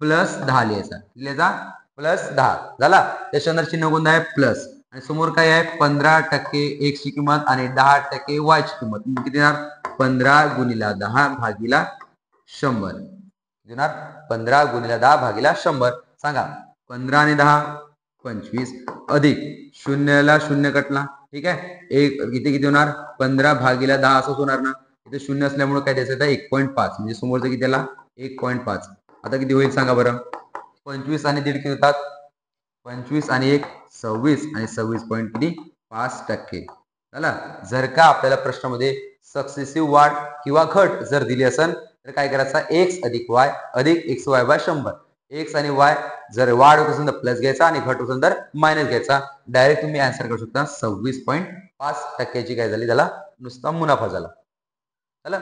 प्लस 10 लिहायचा प्लस 10. झाला. त्याच्यानंतर चिन्ह कोणतं आहे? प्लस. आणि समोर काय आहे? 15% एक्स ची किंमत आणि 10% वाय ची किंमत. किती येणार? 15 गुणिला 10 भागीला 100 देणार. 15 गुणिला 10 भागीला 100. सांगा, 15 आणि 10 25 अधिक 0ला 0 कटला. ठीक आहे. एक किती होणार? 15 भागीला 10 असंच होणार ना. इथे 0 असल्यामुळे काय द्यायचं? 1.5. म्हणजे समोरचं किती आला? 1.5. आता किती होईल सांगा बरं? 25 आणि 1.5 किती होतात? 25 आणि 1 26 आणि 26 पॉईंट किती? 5%. झालं. जर का आपल्याला प्रश्नामध्ये सक्सेसिव्ह वाढ किंवा घट जर दिली असेल तर काय करायचं, एक्स अधिक वाय अधिक एक्स वाय बाय 100. एक्स आणि वाय जर वाढ होत असेल तर प्लस घ्यायचा आणि घट होत असेल तर मायनस घ्यायचा. डायरेक्ट तुम्ही आन्सर करू शकता 26.5% काय झाली, त्याला नुसता मुनाफा झाला. झालं.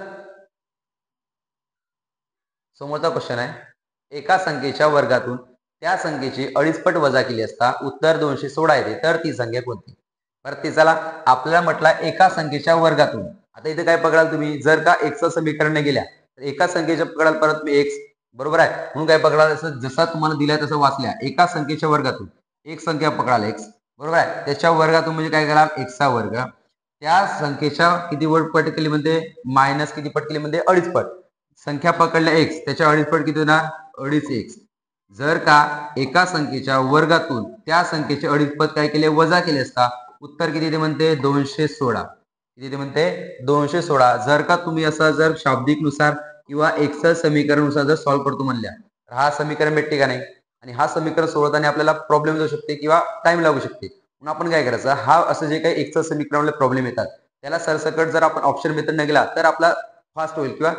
समोरचा क्वेश्चन आहे, एका संख्येच्या वर्गातून त्या संख्येची अडीचपट वजा केली असता उत्तर 216 येते, तर ती संख्या कोणती? परत चला, आपल्याला म्हटला एका संख्येच्या वर्गातून. आता इथे काय पकडाल तुम्ही, जर का एक्सचं समीकरण गेल्या तर एका संख्येच्या पकडाल परत तुम्ही एक्स, बरोबर आहे. म्हणून काय पकडाल, जसा तुम्हाला दिलाय तसं वाचल्या. एका संख्येच्या वर्गातून एक संख्या पकडाल एक्स, बरोबर आहे. त्याच्या वर्गातून म्हणजे काय कराल, एक्सचा वर्ग. त्या संख्येच्या किती पट केली म्हणते, मायनस किती पट केली म्हणते, अडीच पट. संख्या पकडल्या एक्स, त्याच्या अडीच पट किती होणार, अडीच एक्स. जर का एका संख्येच्या वर्गातून त्या संख्येचे अडीच पट काय केले, वजा केले असता उत्तर किती ते म्हणते 216. किती ते म्हणते 216. जर का तुम्ही असं जर शाब्दिक नुसार किंवा एक्सेल समीकरण नुसार जर सॉल्व्ह करतो म्हणल्या तर हा समीकरण भेटते का नाही, आणि हा समीकरण सोडवताना आपल्याला प्रॉब्लेम जाऊ शकते किंवा टाइम लागू शकते. म्हणून आपण काय करायचं, हा असं जे काही एक्सेल समीकरणाला प्रॉब्लेम येतात त्याला सरसकट जर आपण ऑप्शन मेथड न गेला तर आपला फास्ट होईल किंवा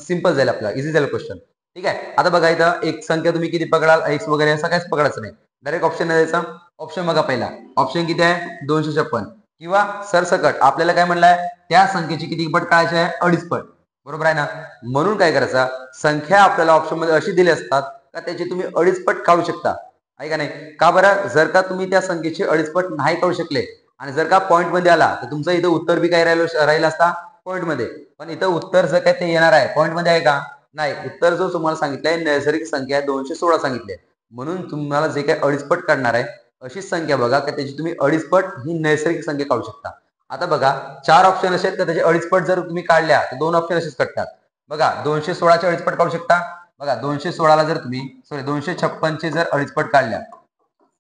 सिंपल जाईल, आपला इझी जाईल क्वेश्चन. ठीक आहे. आता बघा, इथं एक संख्या तुम्ही किती पकडाल, एक्स वगैरे असं काहीच पकडायचं नाही, डायरेक्ट ऑप्शन द्यायचा. ऑप्शन बघा, पहिला ऑप्शन किती आहे, 256. किंवा सरसकट आपल्याला काय म्हणलंय, त्या संख्येची किती पट काढायची आहे, अडीच पट, बरोबर आहे ना. म्हणून काय करायचं, संख्या आपल्याला ऑप्शन मध्ये अशी दिली असतात का त्याची तुम्ही अडीच पट काढू शकता, आहे का नाही. का बरं, जर का तुम्ही त्या संख्येची अडीच पट नाही काढू शकले आणि जर का पॉईंट मध्ये आला तर तुमचं इथं उत्तर बी काय राहिलं असता पॉईंट मध्ये. पण इथं उत्तर जर काय ते येणार आहे पॉईंट मध्ये आहे का, नाही. उत्तर जो तुम्हाला सांगितलंय नैसर्गिक संख्या 216 सांगितले. म्हणून तुम्हाला जे काही अडीच पट काढणार आहे अशीच संख्या बघा की त्याची तुम्ही अडीच पट ही नैसर्गिक संख्या काढू शकता. आता बघा, चार ऑप्शन असे आहेत तर त्याचे अडीच पट जर तुम्ही काढल्या तर दोन ऑप्शन असेच कटतात. बघा, 216चे अडीच पट काढू शकता. बघा, 216ला जर तुम्ही 256चे जर अडीच पट काढल्या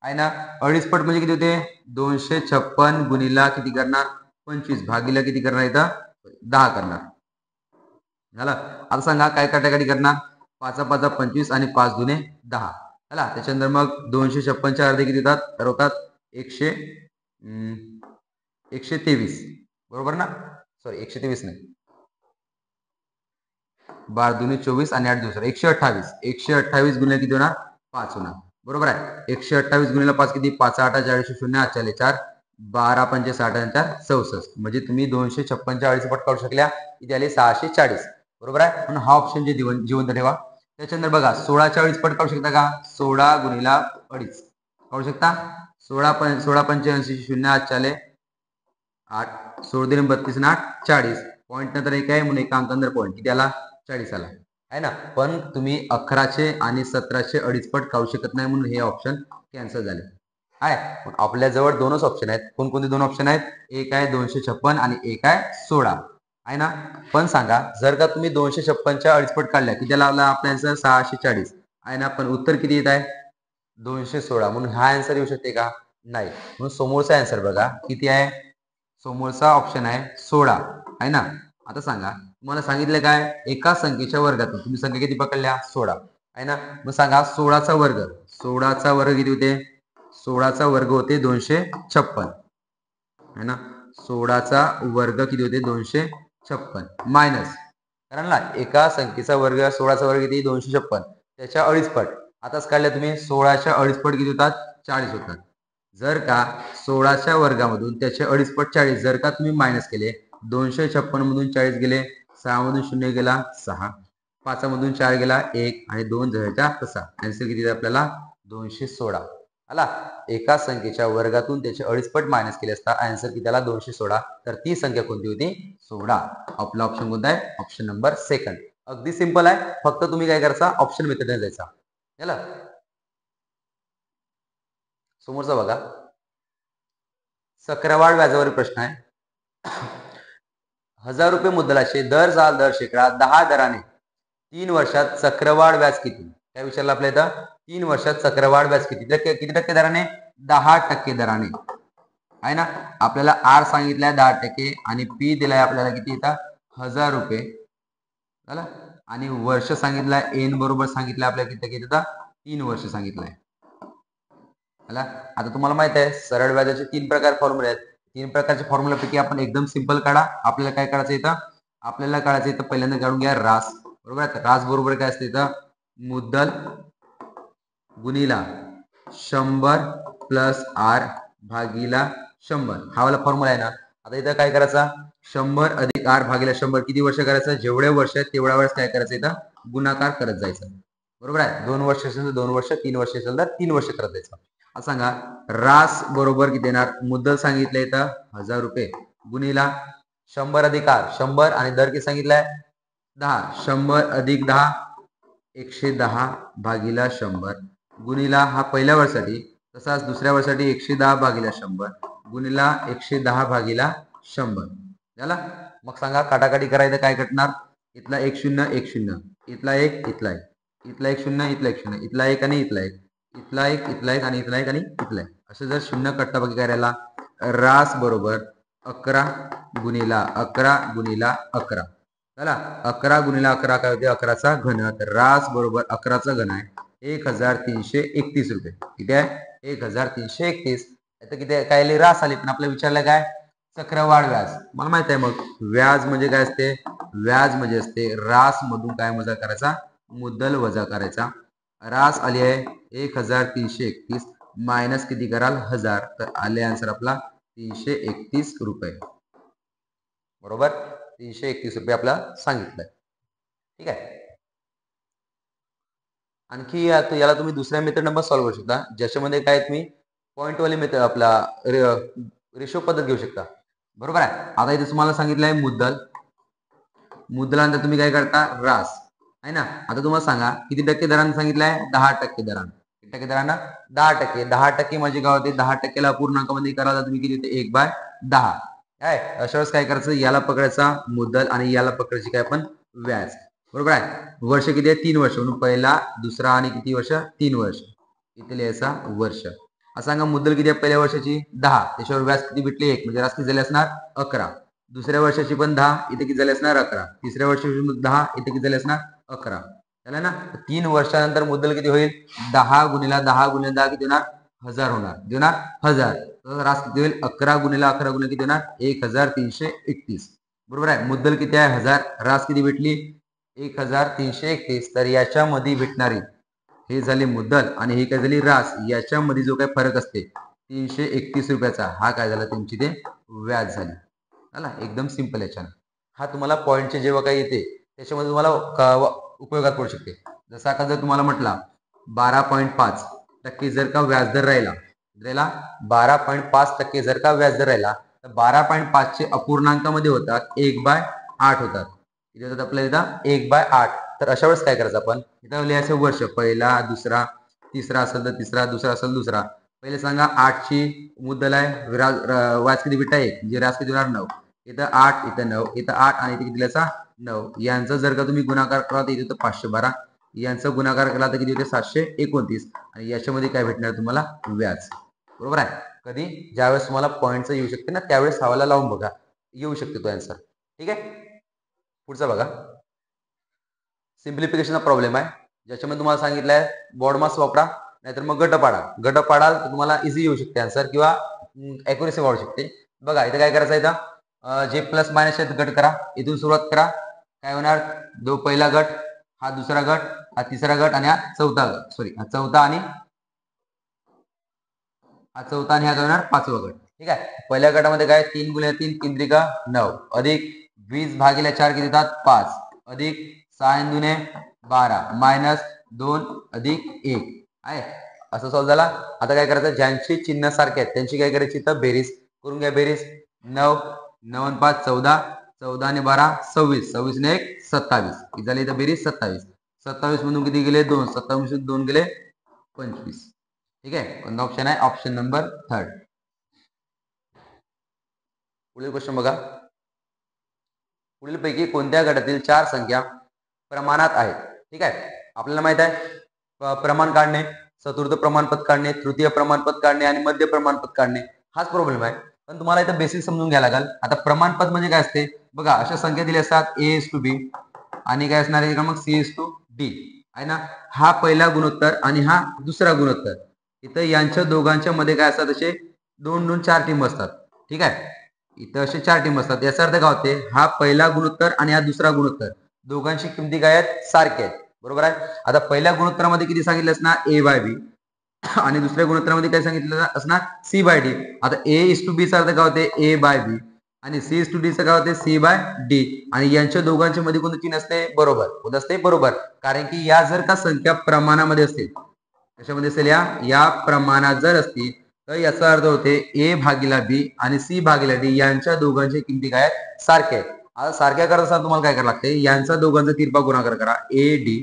आहे ना, अडीच पट म्हणजे किती होते, 256 गुणिला किती करणार, 25 भागीला किती करणार, इथं 10 करणार. झालं. आता सांगा काय काटाकाटी करणार, 5 5 25 आणि 5 दुने 10. झाला. त्याच्यानंतर मग 256 अर्धे किती येतात, तर होतात 123, बरोबर ना. सॉरी, 123 नाही, 12 दुने 24 आणि 8 दिवस 128. 128 गुणिले किती होणार, 5 होणार, बरोबर आहे. 128 गुणिले 5 किती, 5 8 40 0 8 4 4 12 5 60 4 64. म्हणजे तुम्ही 256च्या अडीच पट काढू शकल्या, किती आले 640, बरोबर आहे. म्हणून हा ऑप्शन जे जिवंत ठेवा. त्याच्यानंतर बघा, 16च्या अडीच पट काढू शकता का, 16 गुणिला अडीच काढू शकता. 16 पंच्याऐंशी 0 8 4 8 16 32 8 40. पॉईंट नंतर एक आहे म्हणून एका अंकांतर पॉईंट किती आला, 40 आला, आहे ना. पण तुम्ही 11चे आणि 17चे अडीच पट काढू शकत नाही म्हणून हे ऑप्शन कॅन्सल झाले आहे. आपल्याजवळ दोनच ऑप्शन आहेत. कोणकोणते दोन ऑप्शन आहेत, एक आहे 256 आणि एक आहे 16, आहे ना. पण सांगा, जर का तुम्ही 256च्या अडीच पट काढल्या की त्याला आपला आन्सर 640 आहे ना, पण उत्तर किती येत आहे 216. म्हणून हा आन्सर येऊ शकते का, नाही. म्हणून समोरचा आन्सर बघा किती आहे, समोरचा ऑप्शन आहे 16, आहे ना. आता सांगा, तुम्हाला सांगितलं काय, एका संख्येच्या वर्गातून तुम्ही संख्या किती पकडल्या, 16, आहे ना. मग सांगा 16चा वर्ग, 16चा वर्ग किती होते, 16चा वर्ग होते 256, है ना. 16चा वर्ग किती होते 256 मायनस, कारण ना एका संख्येचा वर्ग 16चा वर्ग किती 256 त्याच्या अडीच पट. आताच काढल्या तुम्ही, 16च्या अडीच पट किती होतात 40 होतात. जर का 16च्या वर्गामधून त्याचे अडीच पट 40 जर का तुम्ही मायनस केले, 256 मधून 40 गेले, 6 मधून 0 गेला 6, 5 मधून 4 गेला 1 आणि 2 जवळच्या तसा. आन्सर किती आपल्याला 216 आला. एका संख्येच्या वर्गातून त्याचे अडीच पट मायनस केले असता आन्सर किती आला 216. तर ती संख्या कोणती होती, 16. आपला ऑप्शन कोणता आहे, ऑप्शन नंबर सेकंड. अगदी सिंपल आहे, फक्त तुम्ही काय करायचा, ऑप्शन मेथडने जायचा. झालं. समोरचा बघा, चक्रवाढ व्याजावरील प्रश्न आहे. 1000 रुपये मुद्दलाचे दर साल दर शेकडा 10 दराने 3 वर्षात चक्रवाढ व्याज किती, काय विचारलं आपल्या इथं, 3 वर्षात चक्रवाढ व्याज किती किती टक्के दराने, 10% दराने, आहे ना. आपल्याला आर सांगितलाय 10% आणि पी दिलाय आपल्याला किती येतात 1000 रुपये, झालं. आणि वर्ष सांगितलंय एन बरोबर सांगितलंय आपल्याला किती टक्के येतात 3 वर्ष सांगितलंय. मला आता तुम्हाला माहित आहे सरळ व्याजाचे 3 प्रकार फॉर्म्युले आहेत. 3 प्रकारच्या फॉर्म्युल्यापैकी आपण एकदम सिंपल काढा. आपल्याला काय करायचं इथं? आपल्याला काढायचं इथं पहिल्यांदा काढून घ्या रास. बरोबर आहे? रास बरोबर काय असते इथं? मुद्दल गुणिला 100 प्लस आर भागिला 100. हा वाला फॉर्म्युला आहे ना. आता इथं काय करायचा? 100 अधिक आर भागिला 100 किती वर्ष करायचं? जेवढे वर्ष आहेत तेवढ्या वेळेस काय करायचं इथं? गुणाकार करत जायचं. बरोबर आहे? 2 वर्ष असेल तर 2 वर्ष, 3 वर्ष असेल तर 3 वर्ष करत जायचं. आता सांगा रास बरोबर किती येणार? मुद्दल सांगितलं इथं 1000 रुपये गुणिला 100 अधिक आर 100 आणि दर किती सांगितलाय? 10. 100 अधिक 10 110 भागिला 100 गुणिला हा पहिल्या वर्षासाठी, तसाच दुसऱ्या वर्षासाठी 110 भागिला 100 गुणिला 110 भागिला 100 झाला. मग सांगा काटाकाटी करायचं काय कटणार? इथला 1 0 1 0, इथला 1 इथला 1, इथला 1 0 इथला 1 0, इथला 1 आणि इथला 1, इथला 1 इथला 1 आणि इथला 1 आणि इथला 1. असं जर शून्य कटता बाकी करायला रास बरोबर 11 गुणिला 11 गुणिला 11 चला 11 गुणिला 11 काय होते? 11चा घन. तर रास बरोबर 11चा घन आहे 1331 रुपये. किती आहे? 1331. आता किती काय रास आली पण आपल्याला विचारलं काय? चक्रवाढ व्याज. मला माहित आहे मग व्याज म्हणजे काय असते? व्याज म्हणजे असते रास मधून काय वजा करायचा? मुद्दल वजा करायचा. रास आली आहे 1331 मायनस किती कराल? 1000. तर आले आन्सर आपला 331 रुपये. बरोबर? 331 रुपये आपल्याला सांगितलंय. ठीक आहे. आणखी याला तुम्ही दुसऱ्या मेथड नंबर सॉल्व्ह करू शकता ज्याच्यामध्ये काय तुम्ही पॉइंट वाली मेथड आपला रेशो पद्धत घेऊ शकता. बरोबर आहे? आता इथे तुम्हाला सांगितलंय मुद्दल. मुद्दलानंतर तुम्ही काय करता? रास आहे ना. आता तुम्हाला सांगा किती टक्के दराने सांगितलंय? 10% दराने. किती टक्के दराने? 10%. 10% म्हणजे काय होते? 10%ला पूर्णांकामध्ये करायला तुम्ही किती होते? 1/10. काय अशा वेळेस काय करायचं? याला पकडायचा मुद्दल आणि याला पकडायची काय आपण? व्याज. बरोबर आहे? वर्ष किती आहे? 3 वर्ष. म्हणून पहिला दुसरा आणि किती वर्ष? 3 वर्ष. इथे लिहायचा वर्ष. असं सांगा मुद्दल किती आहे पहिल्या वर्षाची? 10. त्याच्यावर व्याज किती भेटले? 1 म्हणजे रास किती झाले असणार? 11. दुसऱ्या वर्षाची पण 10. इथे किती झाले असणार? 11. तिसऱ्या वर्षाची 10. इथे किती झाले असणार? 11. झालं ना. 3 वर्षानंतर मुद्दल किती होईल? 10 गुणिला 10 गुणिला 10 किती होणार? 1000 होणार. किती होणार? 1000. तर रास किती होईल? 11 गुणिला 11 गुणिला किती होणार? 1331. बरोबर आहे? मुद्दल किती आहे? 1000. रास किती भेटली? 1331. तर याच्यामध्ये भेटणारी हे झाले मुद्दल आणि हे काय झाली? रास. याच्यामध्ये जो काही फरक असते 331 रुपयाचा हा काय झाला? तुमची ते व्याज झाली. झाला. एकदम सिंपल याच्यानं. हा तुम्हाला पॉईंटचे जेव्हा काही येते त्याच्यामध्ये तुम्हाला उपयोगात पडू शकते. जसं आता जर तुम्हाला म्हटला 12.5% जर का व्याजदर राहिला 12.5% जर का व्याजदर राहिला तर 12.5 चे अपूर्णांकामध्ये होतात 1/8 होतात. किती होतात आपल्याला इथं? 1/8. तर अशा वेळेस काय करायचं आपण? इथं लिहायचं वर्ष. पहिला, दुसरा, तिसरा असेल तर तिसरा, दुसरा असेल दुसरा. पहिले सांगा 8 ची मुद्दल आहे. व्याज किती भेटता? 1 म्हणजे रास किती होणार? 9. इथं 8, इथं 9, इथं 8 आणि इथे किती लिहायचा? 9. यांचा जर का तुम्ही गुणाकार केला तर इथे 512. यांचा गुणाकार केला तर किती होते? 729. आणि याच्यामध्ये काय भेटणार तुम्हाला? व्याज. बरोबर आहे? कधी ज्यावेळेस तुम्हाला पॉईंटचं येऊ शकते ना त्यावेळेस हवाला लावून बघा. येऊ शकते तो आन्सर. ठीक आहे. पुढचा बघा. सिम्प्लिफिकेशनचा प्रॉब्लेम आहे ज्याच्यामध्ये तुम्हाला सांगितलंय बॉडमास वापरा नाहीतर मग गट पाडा. गट पाडाल तर तुम्हाला इझी येऊ शकते आन्सर किंवा ॲक्युरेसी वाढू शकते. बघा इथं काय करायचं? इथं जे प्लस मायनस आहेत गट करा. इथून सुरुवात करा. काय होणार? जो पहिला गट, हा दुसरा गट, हा तिसरा गट आणि हा चौथा गट. सॉरी हा चौथा आणि हा होणार 5वा गट. ठीक आहे. पहिल्या गटामध्ये काय? 3 गुणिले 3 3 त्रिका 9 अधिक 20 भागिले 4 किती येतात? 5 अधिक 6 दुने 12 मायनस 2 अधिक 1 आहे. असं सॉल्व्ह झाला. आता काय करायचं? ज्यांची चिन्ह सारखे आहेत त्यांची काय करायची? तर बेरीज करून घ्या. बेरीज 9 9 आणि 5 14 14 आणि 12 26 26 ने 1 27. किती झाली इथं बेरीज? 27. 27 मधून किती गेले? 2. 27 मधून 2 गेले 25. ठीक आहे. कोणता ऑप्शन आहे? Option number 3. पुढील क्वेश्चन बघा. पुढीलपैकी कोणत्या गटातील 4 संख्या प्रमाणात आहेत? ठीक आहे. आपल्याला माहित आहे प्रमाण काढणे, चतुर्थ प्रमाणपद काढणे, तृतीय प्रमाणपद काढणे आणि मध्य प्रमाणपद काढणे हाच प्रॉब्लेम आहे. पण तुम्हाला इथं बेसिक समजून घ्यायला लागेल. आता प्रमाणपद म्हणजे काय असते? बघा अशा संख्या दिल्या असतात A:B आणि काय असणार आहे मग C:D आहे ना. हा पहिला गुणोत्तर आणि हा दुसरा गुणोत्तर. इथं यांच्या दोघांच्या मध्ये काय असतात, असे 2-2 4 टीम असतात. ठीक आहे, इथं असे 4 टीम असतात. याचा अर्थ काय होते, हा पहिला गुणोत्तर आणि हा दुसरा गुणोत्तर दोघांची किमती काय आहेत, सारख्या आहेत. बरोबर आहे. आता पहिल्या गुणोत्तरामध्ये किती सांगितलं असणार, A/B आणि दुसऱ्या गुणोत्तरामध्ये काय सांगितलं असणार, C/D. आता A:B चा अर्थ काय होते, A/B आणि C:D चा काय होते, C/D आणि यांच्या दोघांच्या मध्ये कोणतं चिन्ह असते, बरोबर. कोणतं असते, बरोबर. कारण की या जर का संख्या प्रमाणामध्ये असतील, कशामध्ये असेल, या प्रमाणात जर असतील, तर याचा अर्थ होते A/B आणि C/D यांच्या दोघांच्या किमती काय आहेत, सारख्या आहेत. आता सारख्या करत तुम्हाला काय करावं लागते, यांचा दोघांचा तिरपा गुणाकार करा, AD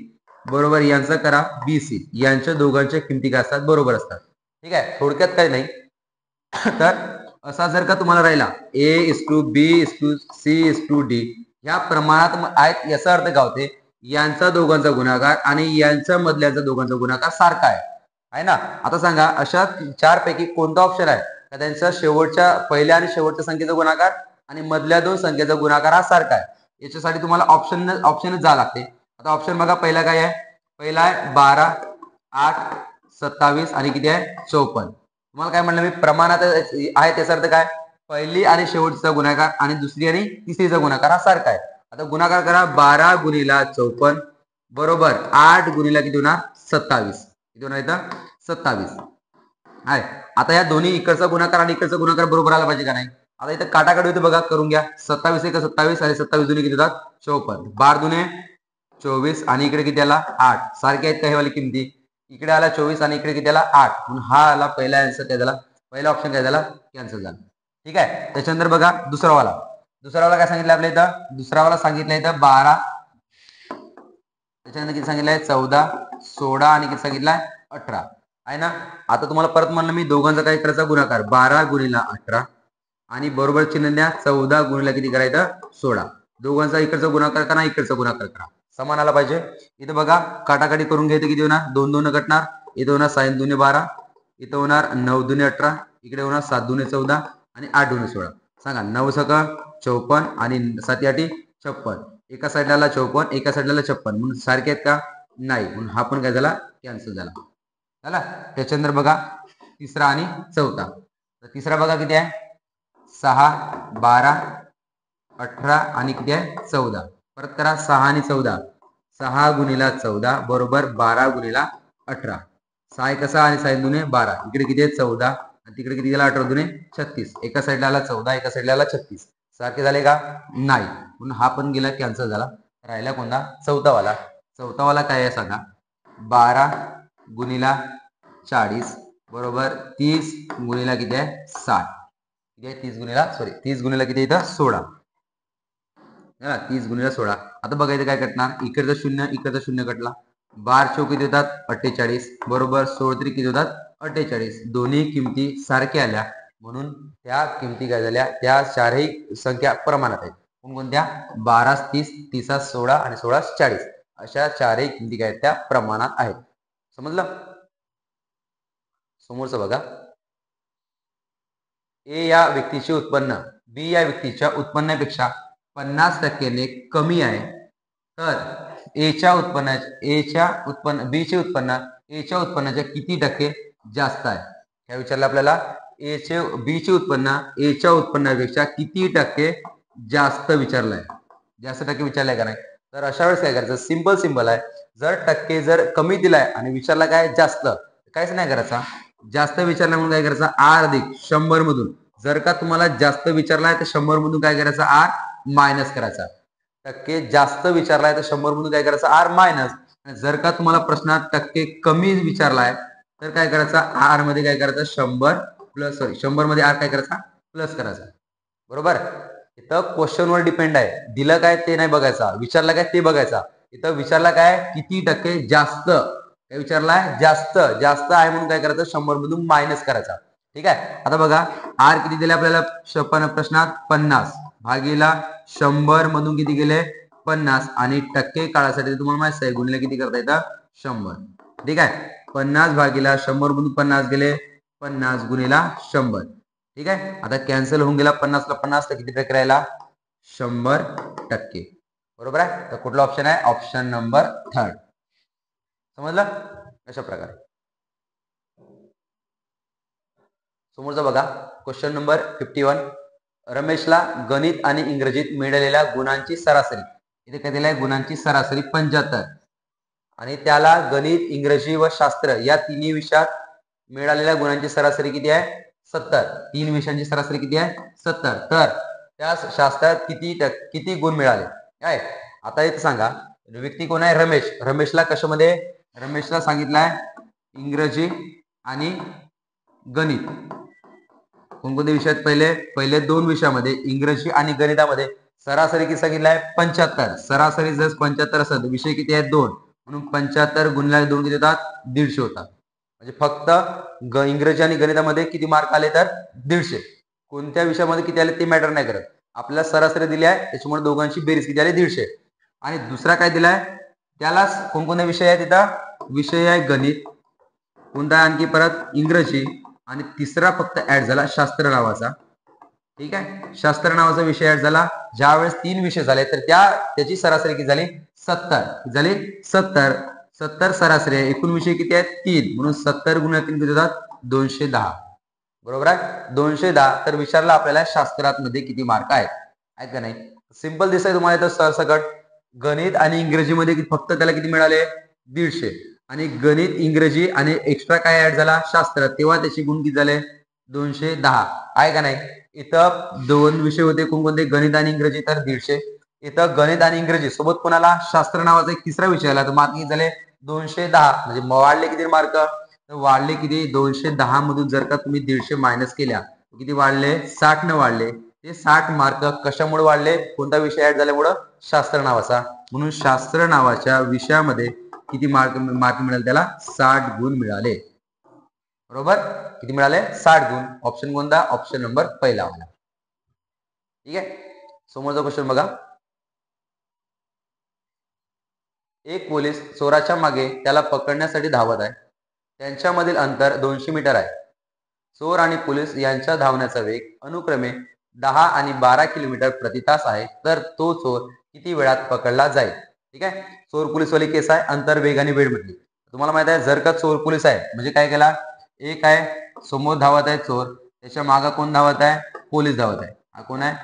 बरोबर यांचा करा BC, यांच्या दोघांच्या किमती काय असतात, बरोबर असतात. ठीक आहे, थोडक्यात काय नाही. तर असा जर का तुम्हाला राहिला A:B:C:D या प्रमाणात आहेत, याचा अर्थ काय होते, यांचा दोघांचा गुणाकार आणि यांच्या मधल्याचा दोघांचा गुणाकार सारखा आहे ना. आता सांगा, अशा 4 पैकी कोणता ऑप्शन आहे का त्यांचा शेवटच्या पहिल्या आणि शेवटच्या संख्येचा गुणाकार आणि मधल्या 2 संख्येचा गुणाकार हा सारखा आहे. याच्यासाठी तुम्हाला ऑप्शनच जावं लागते. आता ऑप्शन बघा, पहिला काय आहे, पहिला आहे 12, 8, 27 आणि किती आहे, 54. तुम्हाला काय म्हणलं मी, प्रमाणात आहे, त्याचा अर्थ काय, पहिली आणि शेवटचा गुणाकार आणि दुसरी आणि तिसरीचा गुणाकार हा सारखा आहे. आता गुणाकार करा, 12 गुणिला 54 बरोबर 8 गुणिला किती होणार, 27. किती होणार इथं, 27 आहे. आता या दोन्ही इकडचा गुणाकार आणि इकडचा गुणाकार बरोबर आला पाहिजे का नाही. आता इथं काटाकाटी होते बघा, करून घ्या. 27 एक 27 आणि 27 दोन्ही किती होतात, 54. 12 दुने 24 आणि इकडे किती आला, 8. सारखे आहेत का हे वाली किमती, इकडे आला 24 आणि इकडे किती आला, 8. म्हणून हा आला पहिला आन्सर, काय झाला, पहिला ऑप्शन काय झाला, कॅन्सल झाला. ठीक आहे, त्याच्यानंतर बघा दुसरा वाला काय सांगितलं आपल्या इथं, दुसरा वाला सांगितलं इथं 12, त्याच्यानंतर किती सांगितलंय, 14, 16 आणि किती सांगितलंय, 18 आहे ना. आता तुम्हाला परत म्हणलं मी, दोघांचा काय करायचा गुणाकार, 12 गुणिला 18 आणि बरोबर चिन्ह द्या, 14 गुणिला किती करायचं, 16. दोघांचा इकडचा गुणाकार करा, इकडचा गुणाकार करा, समान आला पाहिजे. इथं बघा काटाकाटी करून घ्यायचं, किती होणार, 2 2 कटणार, इथं होणार 7 दुने 12, इथं होणार 9 दुने 18, इकडे होणार 7 दुने 14 आणि 8 दुने 16. सांगा, 9 सका 54 आणि 7 8 56. एका साईडला 54, एका साईडला 56, म्हणून सारखे आहेत का, नाही. म्हणून हा पण काय झाला, कॅन्सल झाला. त्याच्यानंतर बघा तिसरा आणि चौथा. तर तिसरा बघा किती आहे, 6, 12, 18 आणि किती आहे, 14. परत करा, 6 आणि 14, 6 गुणिला 14 बरोबर 12 गुणिला 18. 6 एक 6 आणि 6 दुने 12, इकडे किती आहे, 14 आणि तिकडे किती झाला, 18 दुने 36. एका साईडला आला 14, एका साईडला आला 36. सारखे झाले का, नाही. म्हणून हा पण गेला, कॅन्सल झाला. राहिला कोणता, चौथावाला. चौथावाला काय आहे सांगा, 12 गुणिला 40 बरोबर 30 गुणिला किती आहे, 60. किती आहे, 30 गुणिला किती इथं, 16. 30 गुणिला 16. आता बघायचं काय कटणार, इकडचा 0 इकडचा 0 कटला, 12 चौक किती होतात, 48 बरोबर 16 3 किती होतात, 48. दोन्ही किमती सारख्या आल्या, म्हणून त्या किमती काय झाल्या, त्या चारही संख्या प्रमाणात आहेत. कोणत्या, 12 30, 30 16 आणि 16 40. अशा चारही किमती काय त्या प्रमाणात आहेत. समजलं. समोरचं बघा, ए या व्यक्तीचे उत्पन्न बी या व्यक्तीच्या उत्पन्नापेक्षा 50% कमी आहे, तर बीचे उत्पन्न एच्या उत्पन्नाच्या किती टक्के जास्त आहे. काय विचारलं आपल्याला, बीचे उत्पन्न एच्या उत्पन्नापेक्षा किती टक्के जास्त विचारलंय, जास्त टक्के विचारलंय का नाही. तर अशा वेळेस काय करायचं, सिंपल आहे. जर टक्के जर कमी दिलाय आणि विचारला काय जास्त, काहीच नाही करायचा. जास्त विचारला म्हणून काय करायचं, R अधिक 100 मधून, जर का तुम्हाला जास्त विचारलाय तर 100 मधून काय करायचं, R मायनस करायचा. टक्के जास्त विचारलाय तर 100 मधून काय करायचं, R मायनस. जर का तुम्हाला प्रश्नात टक्के कमी विचारलाय तर काय करायचा, R मध्ये काय करायचं, 100 मध्ये R काय करायचा, प्लस करायचा. बरोबर. इथं क्वेश्चनवर डिपेंड आहे, दिलं काय ते नाही बघायचा, विचारला काय ते बघायचा. इथं विचारला काय, किती टक्के जास्त, काय विचारलाय, जास्त आहे म्हणून काय करायचं, 100 मधून मायनस करायचा. ठीक आहे. आता बघा, R किती दिले आपल्याला प्रश्नात, 50 भागीला 100 मधून किती गेले, 50 आणि टक्के काळासाठी तुम्हाला माहिती आहे, गुणिले किती करता येतं, 100. ठीक आहे. 50 भागीला 100 मधून 50 गेले, 50 गुणिला 100. ठीक आहे. आता कॅन्सल होऊन गेला, 50 ला 50 तर किती टक्के राहिला, 100%. बरोबर आहे. तर कुठला ऑप्शन आहे, ऑप्शन नंबर 3. समजलं. अशा प्रकारे समोरचा बघा क्वेश्चन नंबर 51. रमेशला गणित आणि इंग्रजीत मिळालेल्या गुणांची सरासरी, इथे काय दिलाय गुणांची सरासरी 75, आणि त्याला गणित, इंग्रजी व शास्त्र या तिन्ही विषयात मिळालेल्या गुणांची सरासरी किती आहे 70. 3 विषयांची सरासरी किती आहे 70. तर त्या शास्त्रात किती गुण मिळाले काय. आता इथे सांगा व्यक्ती कोण आहे रमेश. रमेशला कशामध्ये, रमेशला सांगितलंय इंग्रजी आणि गणित, कोणकोणत्या विषयात, पहिले 2 विषयामध्ये इंग्रजी आणि गणितामध्ये सरासरी किती सांगितलाय 75. सरासरी जर 75 असेल तर विषय किती आहेत 2, म्हणून 75 गुणिले 2 किती होतात 150 होतात. म्हणजे फक्त इंग्रजी आणि गणितामध्ये किती मार्क आले तर 150. कोणत्या विषयामध्ये किती आले ते मॅटर नाही करत, आपल्याला सरासरी दिली आहे त्याच्यामुळे दोघांची बेरीज किती आली 150. आणि दुसरा काय दिलाय त्याला कोणकोणते विषय आहेत तिथं, विषय आहे गणित, कोणता आणखी परत इंग्रजी, आणि तिसरा फक्त ऍड झाला शास्त्र नावाचा. ठीक आहे, शास्त्र नावाचा विषय ऍड झाला. ज्यावेळेस 3 विषय झाले तर त्याची सरासरी किती झाली 70 झाली. 70 सरासरी आहे. एकूण विषय किती आहेत 3, म्हणून 70 गुणिले 3 किती होतात 210. बरोबर आहे 210. तर विचारला आपल्याला शास्त्रात मध्ये किती मार्क आहेत का नाही. सिंपल दिसतंय तुम्हाला तर सरसकट. गणित आणि इंग्रजीमध्ये फक्त त्याला किती मिळाले 150, आणि गणित, इंग्रजी आणि एक्स्ट्रा काय ऍड झाला शास्त्र, तेव्हा त्याचे गुण किती झाले 210 आहे का नाही. इथं 2 विषय होते कोणकोणते, गणित आणि इंग्रजी, तर 150. इथं गणित आणि इंग्रजी सोबत कोणाला शास्त्र नावाचा एक तिसरा विषय आला तर मार्क किती झाले 210. म्हणजे वाढले किती मार्क, तर वाढले किती 210 मधून जर का तुम्ही 150 मायनस केल्या किती वाढले 60 न वाढले. ते 60 मार्क कशामुळे वाढले, कोणता विषय ऍड झाल्यामुळं शास्त्र नावाचा. म्हणून शास्त्र नावाच्या विषयामध्ये किती मार्क मिळाले त्याला 60 गुण मिळाले. बरोबर, किती मिळाले 60 गुण. ऑप्शन कोणता, ऑप्शन नंबर पहिला वाला. ठीक आहे, समोरचा क्वेश्चन बघा. एक पोलीस चोराच्या मागे त्याला पकडण्यासाठी धावत आहे. त्यांच्यामधील अंतर 200 मीटर आहे. चोर आणि पोलीस यांच्या धावण्याचा वेग अनुक्रमे 10 आणि 12 किलोमीटर प्रति तास आहे. तर तो चोर किती वेळात पकडला जाईल. ठीक आहे, चोर पोलीस वाली केस आहे, अंतर, वेग आणि वेळ म्हटली. तुम्हाला माहित आहे जर का चोर पोलीस आहे म्हणजे काय केला, एक आहे समोर धावत आहे चोर, त्याच्या मागे कोण धावत आहे पोलीस धावत आहे. हा कोण आहे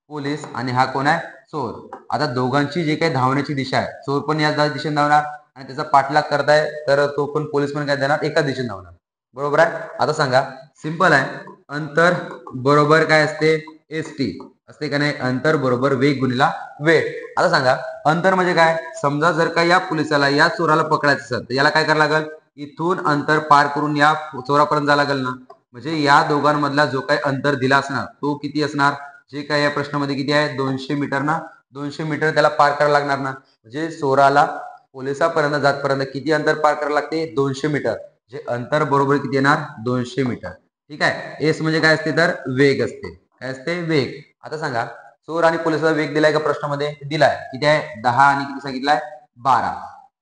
पोलीस आणि हा कोण आहे चोर. आता दोघांची जे काही धावण्याची दिशा आहे, चोर पण या दिशेने धावणार आणि त्याचा पाठलाग करताय तर तो पण पोलीस पण काय देणार एका दिशेने धावणार. बरोबर आहे. आता सांगा सिंपल आहे, अंतर बरोबर काय असते ST असते का नाही, अंतर बरोबर वेग गुणिला वेळ. आता सांगा अंतर म्हणजे काय, समजा जर का या पोलिसाला या चोराला पकडायचं असेल तर याला काय करावं लागेल, इथून अंतर पार करून या चोरापर्यंत जावं लागेल ना. म्हणजे या दोघांमधला जो काही अंतर दिला असणार तो किती असणार, जे काय या प्रश्नामध्ये किती आहे 200 मीटर ना, 200 मीटर त्याला पार करायला लागणार ना. म्हणजे चोराला पोलिसापर्यंत जातपर्यंत किती अंतर पार करायला लागते 200 मीटर. जे अंतर बरोबर किती येणार 200 मीटर. ठीक आहे, एस म्हणजे काय असते तर वेग असते. काय असते वेग. आता सांगा चोर आणि पोलिसाचा वेग दिलाय का प्रश्नामध्ये, दिलाय किती आहे 10 आणि किती सांगितलाय 12.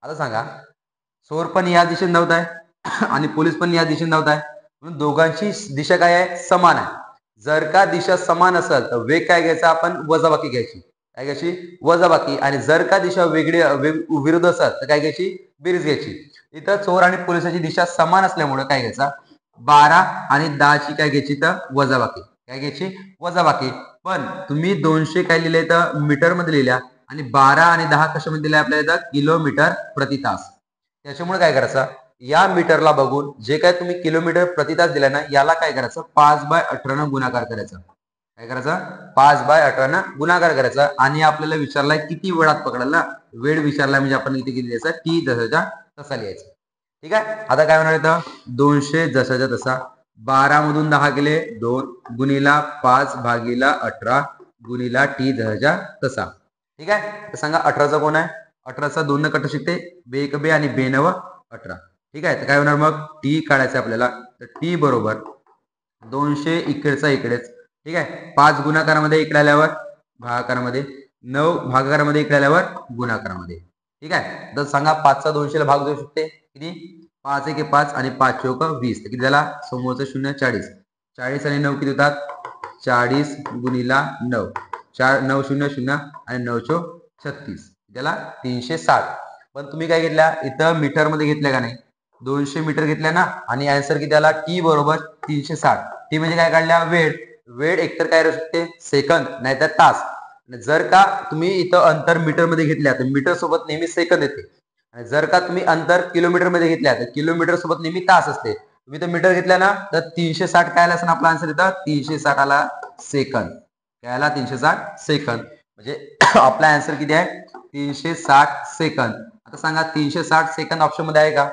आता सांगा चोर पण या दिशेने धावत आहे आणि पोलीस पण या दिशेने धावत आहे, म्हणून दोघांची दिशा काय आहे समान आहे. जर का दिशा समान असेल तर वेग काय घ्यायचा आपण वजाबाकी घ्यायची. काय घ्यायची वजाबाकी. आणि जर का दिशा वेगळी विरुद्ध असेल तर काय घ्यायची बेरीज घ्यायची. इथं चोर आणि पोलिसाची दिशा समान असल्यामुळे काय घ्यायचा 12 आणि 10 ची काय घ्यायची तर वजाबाकी. काय घ्यायची वजाबाकी. पण तुम्ही 200 काय लिहिले तर मीटर मध्ये लिहिल्या आणि 12 आणि 10 कशामध्ये दिले आपल्याला किलोमीटर प्रति तास. त्याच्यामुळे काय करायचं या मीटरला बघून जे काय तुम्ही किलोमीटर प्रति तास दिलाय ना याला काय करायचं 5/18 न गुणाकार करायचा. काय करायचं 5/18 न गुणाकार करायचा. आणि आपल्याला विचारलाय किती वेळात पकडाल ना, वेळ विचारलाय म्हणजे आपण इथे किती लिहायचं T जसाच्या तसा लिहायचं. ठीक आहे, आता काय होणार इथं 200 जसाच्या तसा 12 मधून 10 गेले 2 गुणिला 5/18 गुणिला T जसाच्या तसा. ठीक आहे, तर सांगा 18चा कोण आहे, 18चा 2 न कट शिकते 2 बे आणि 2 9 18. ठीक आहे, तर काय होणार मग T काढायचं आपल्याला, तर T बरोबर 200 इकडेचा इकडेच. ठीक आहे, 5 गुणाकारामध्ये इकडे आल्यावर भागाकारामध्ये, 9 भागाकारामध्ये इकडे आल्यावर गुणाकारामध्ये. ठीक आहे, तर सांगा 5चा 200 ला भाग देऊ शकते किती 5 1 5 आणि 5 चौक 20. किती झाला समोरचं 0 40. 40 आणि 9 किती होतात 40 गुणिला 9 4 9 0 0 आणि 9 चौक 36. त्याला 360. पण तुम्ही काय घेतल्या इथं मीटर मध्ये घेतल्या का नाही 200 मीटर घेतल्या ना, आणि आन्सर किती आला T बरोबर 360. टी म्हणजे काय काढल्या वेळ. वेळ एकतर काय असू शकते सेकंद नाहीतर तास. जर का तुम्ही इथं अंतर मीटर मध्ये घेतल्या तर मीटर सोबत नेहमी सेकंद येते. आणि जर का तुम्ही अंतर किलोमीटर मध्ये घेतल्या तर किलोमीटर सोबत नेहमी तास असते. तुम्ही तर मीटर घेतल्या ना तर 360 काय आला असं आपला आन्सर येतं 360 आला सेकंद. काय आला 360 सेकंद. म्हणजे आपला आन्सर किती आहे 360 सेकंद. आता सांगा 360 सेकंद ऑप्शन मध्ये आहे का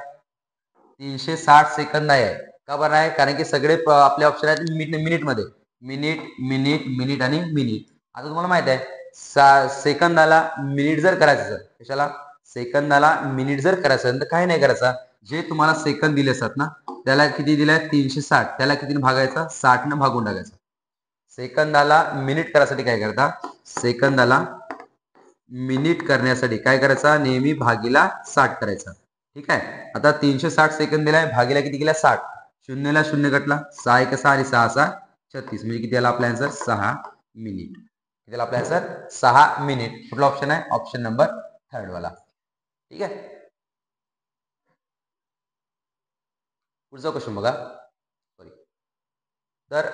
360 सेकंद नाही आहे. का बरं आहे कारण की सगळे आपले ऑप्शन आहेत मिनिट मध्ये. मिनिट मिनिट मिनिट आणि मिनिट. आता तुम्हाला माहित आहे सेकंदाला मिनिट जर करायचं कशाला सेकंदाला मिनिट जर करायचं तर काय नाही करायचा जे तुम्हाला सेकंद दिले असतात ना त्याला किती दिलाय 360 त्याला किती भागायचा 60 न भागून टाकायचा. सेकंदाला मिनिट करायसाठी काय करता सेकंदाला मिनिट करण्यासाठी काय करायचा नेहमी भागीला 60 करायचा. ठीक आहे. आता 360 सेकंद दिलाय भागीला किती गेला 60. शून्यला शून्य कटला 6 1 6 आणि 6 6 36 म्हणजे किती आला आपला आन्सर 6 मिनिट. किती आला आपला आन्सर 6 मिनिट. कुठला ऑप्शन आहे ऑप्शन नंबर 3 वाला. ठीक आहे. पुढचा क्वेश्चन बघा. सॉरी तर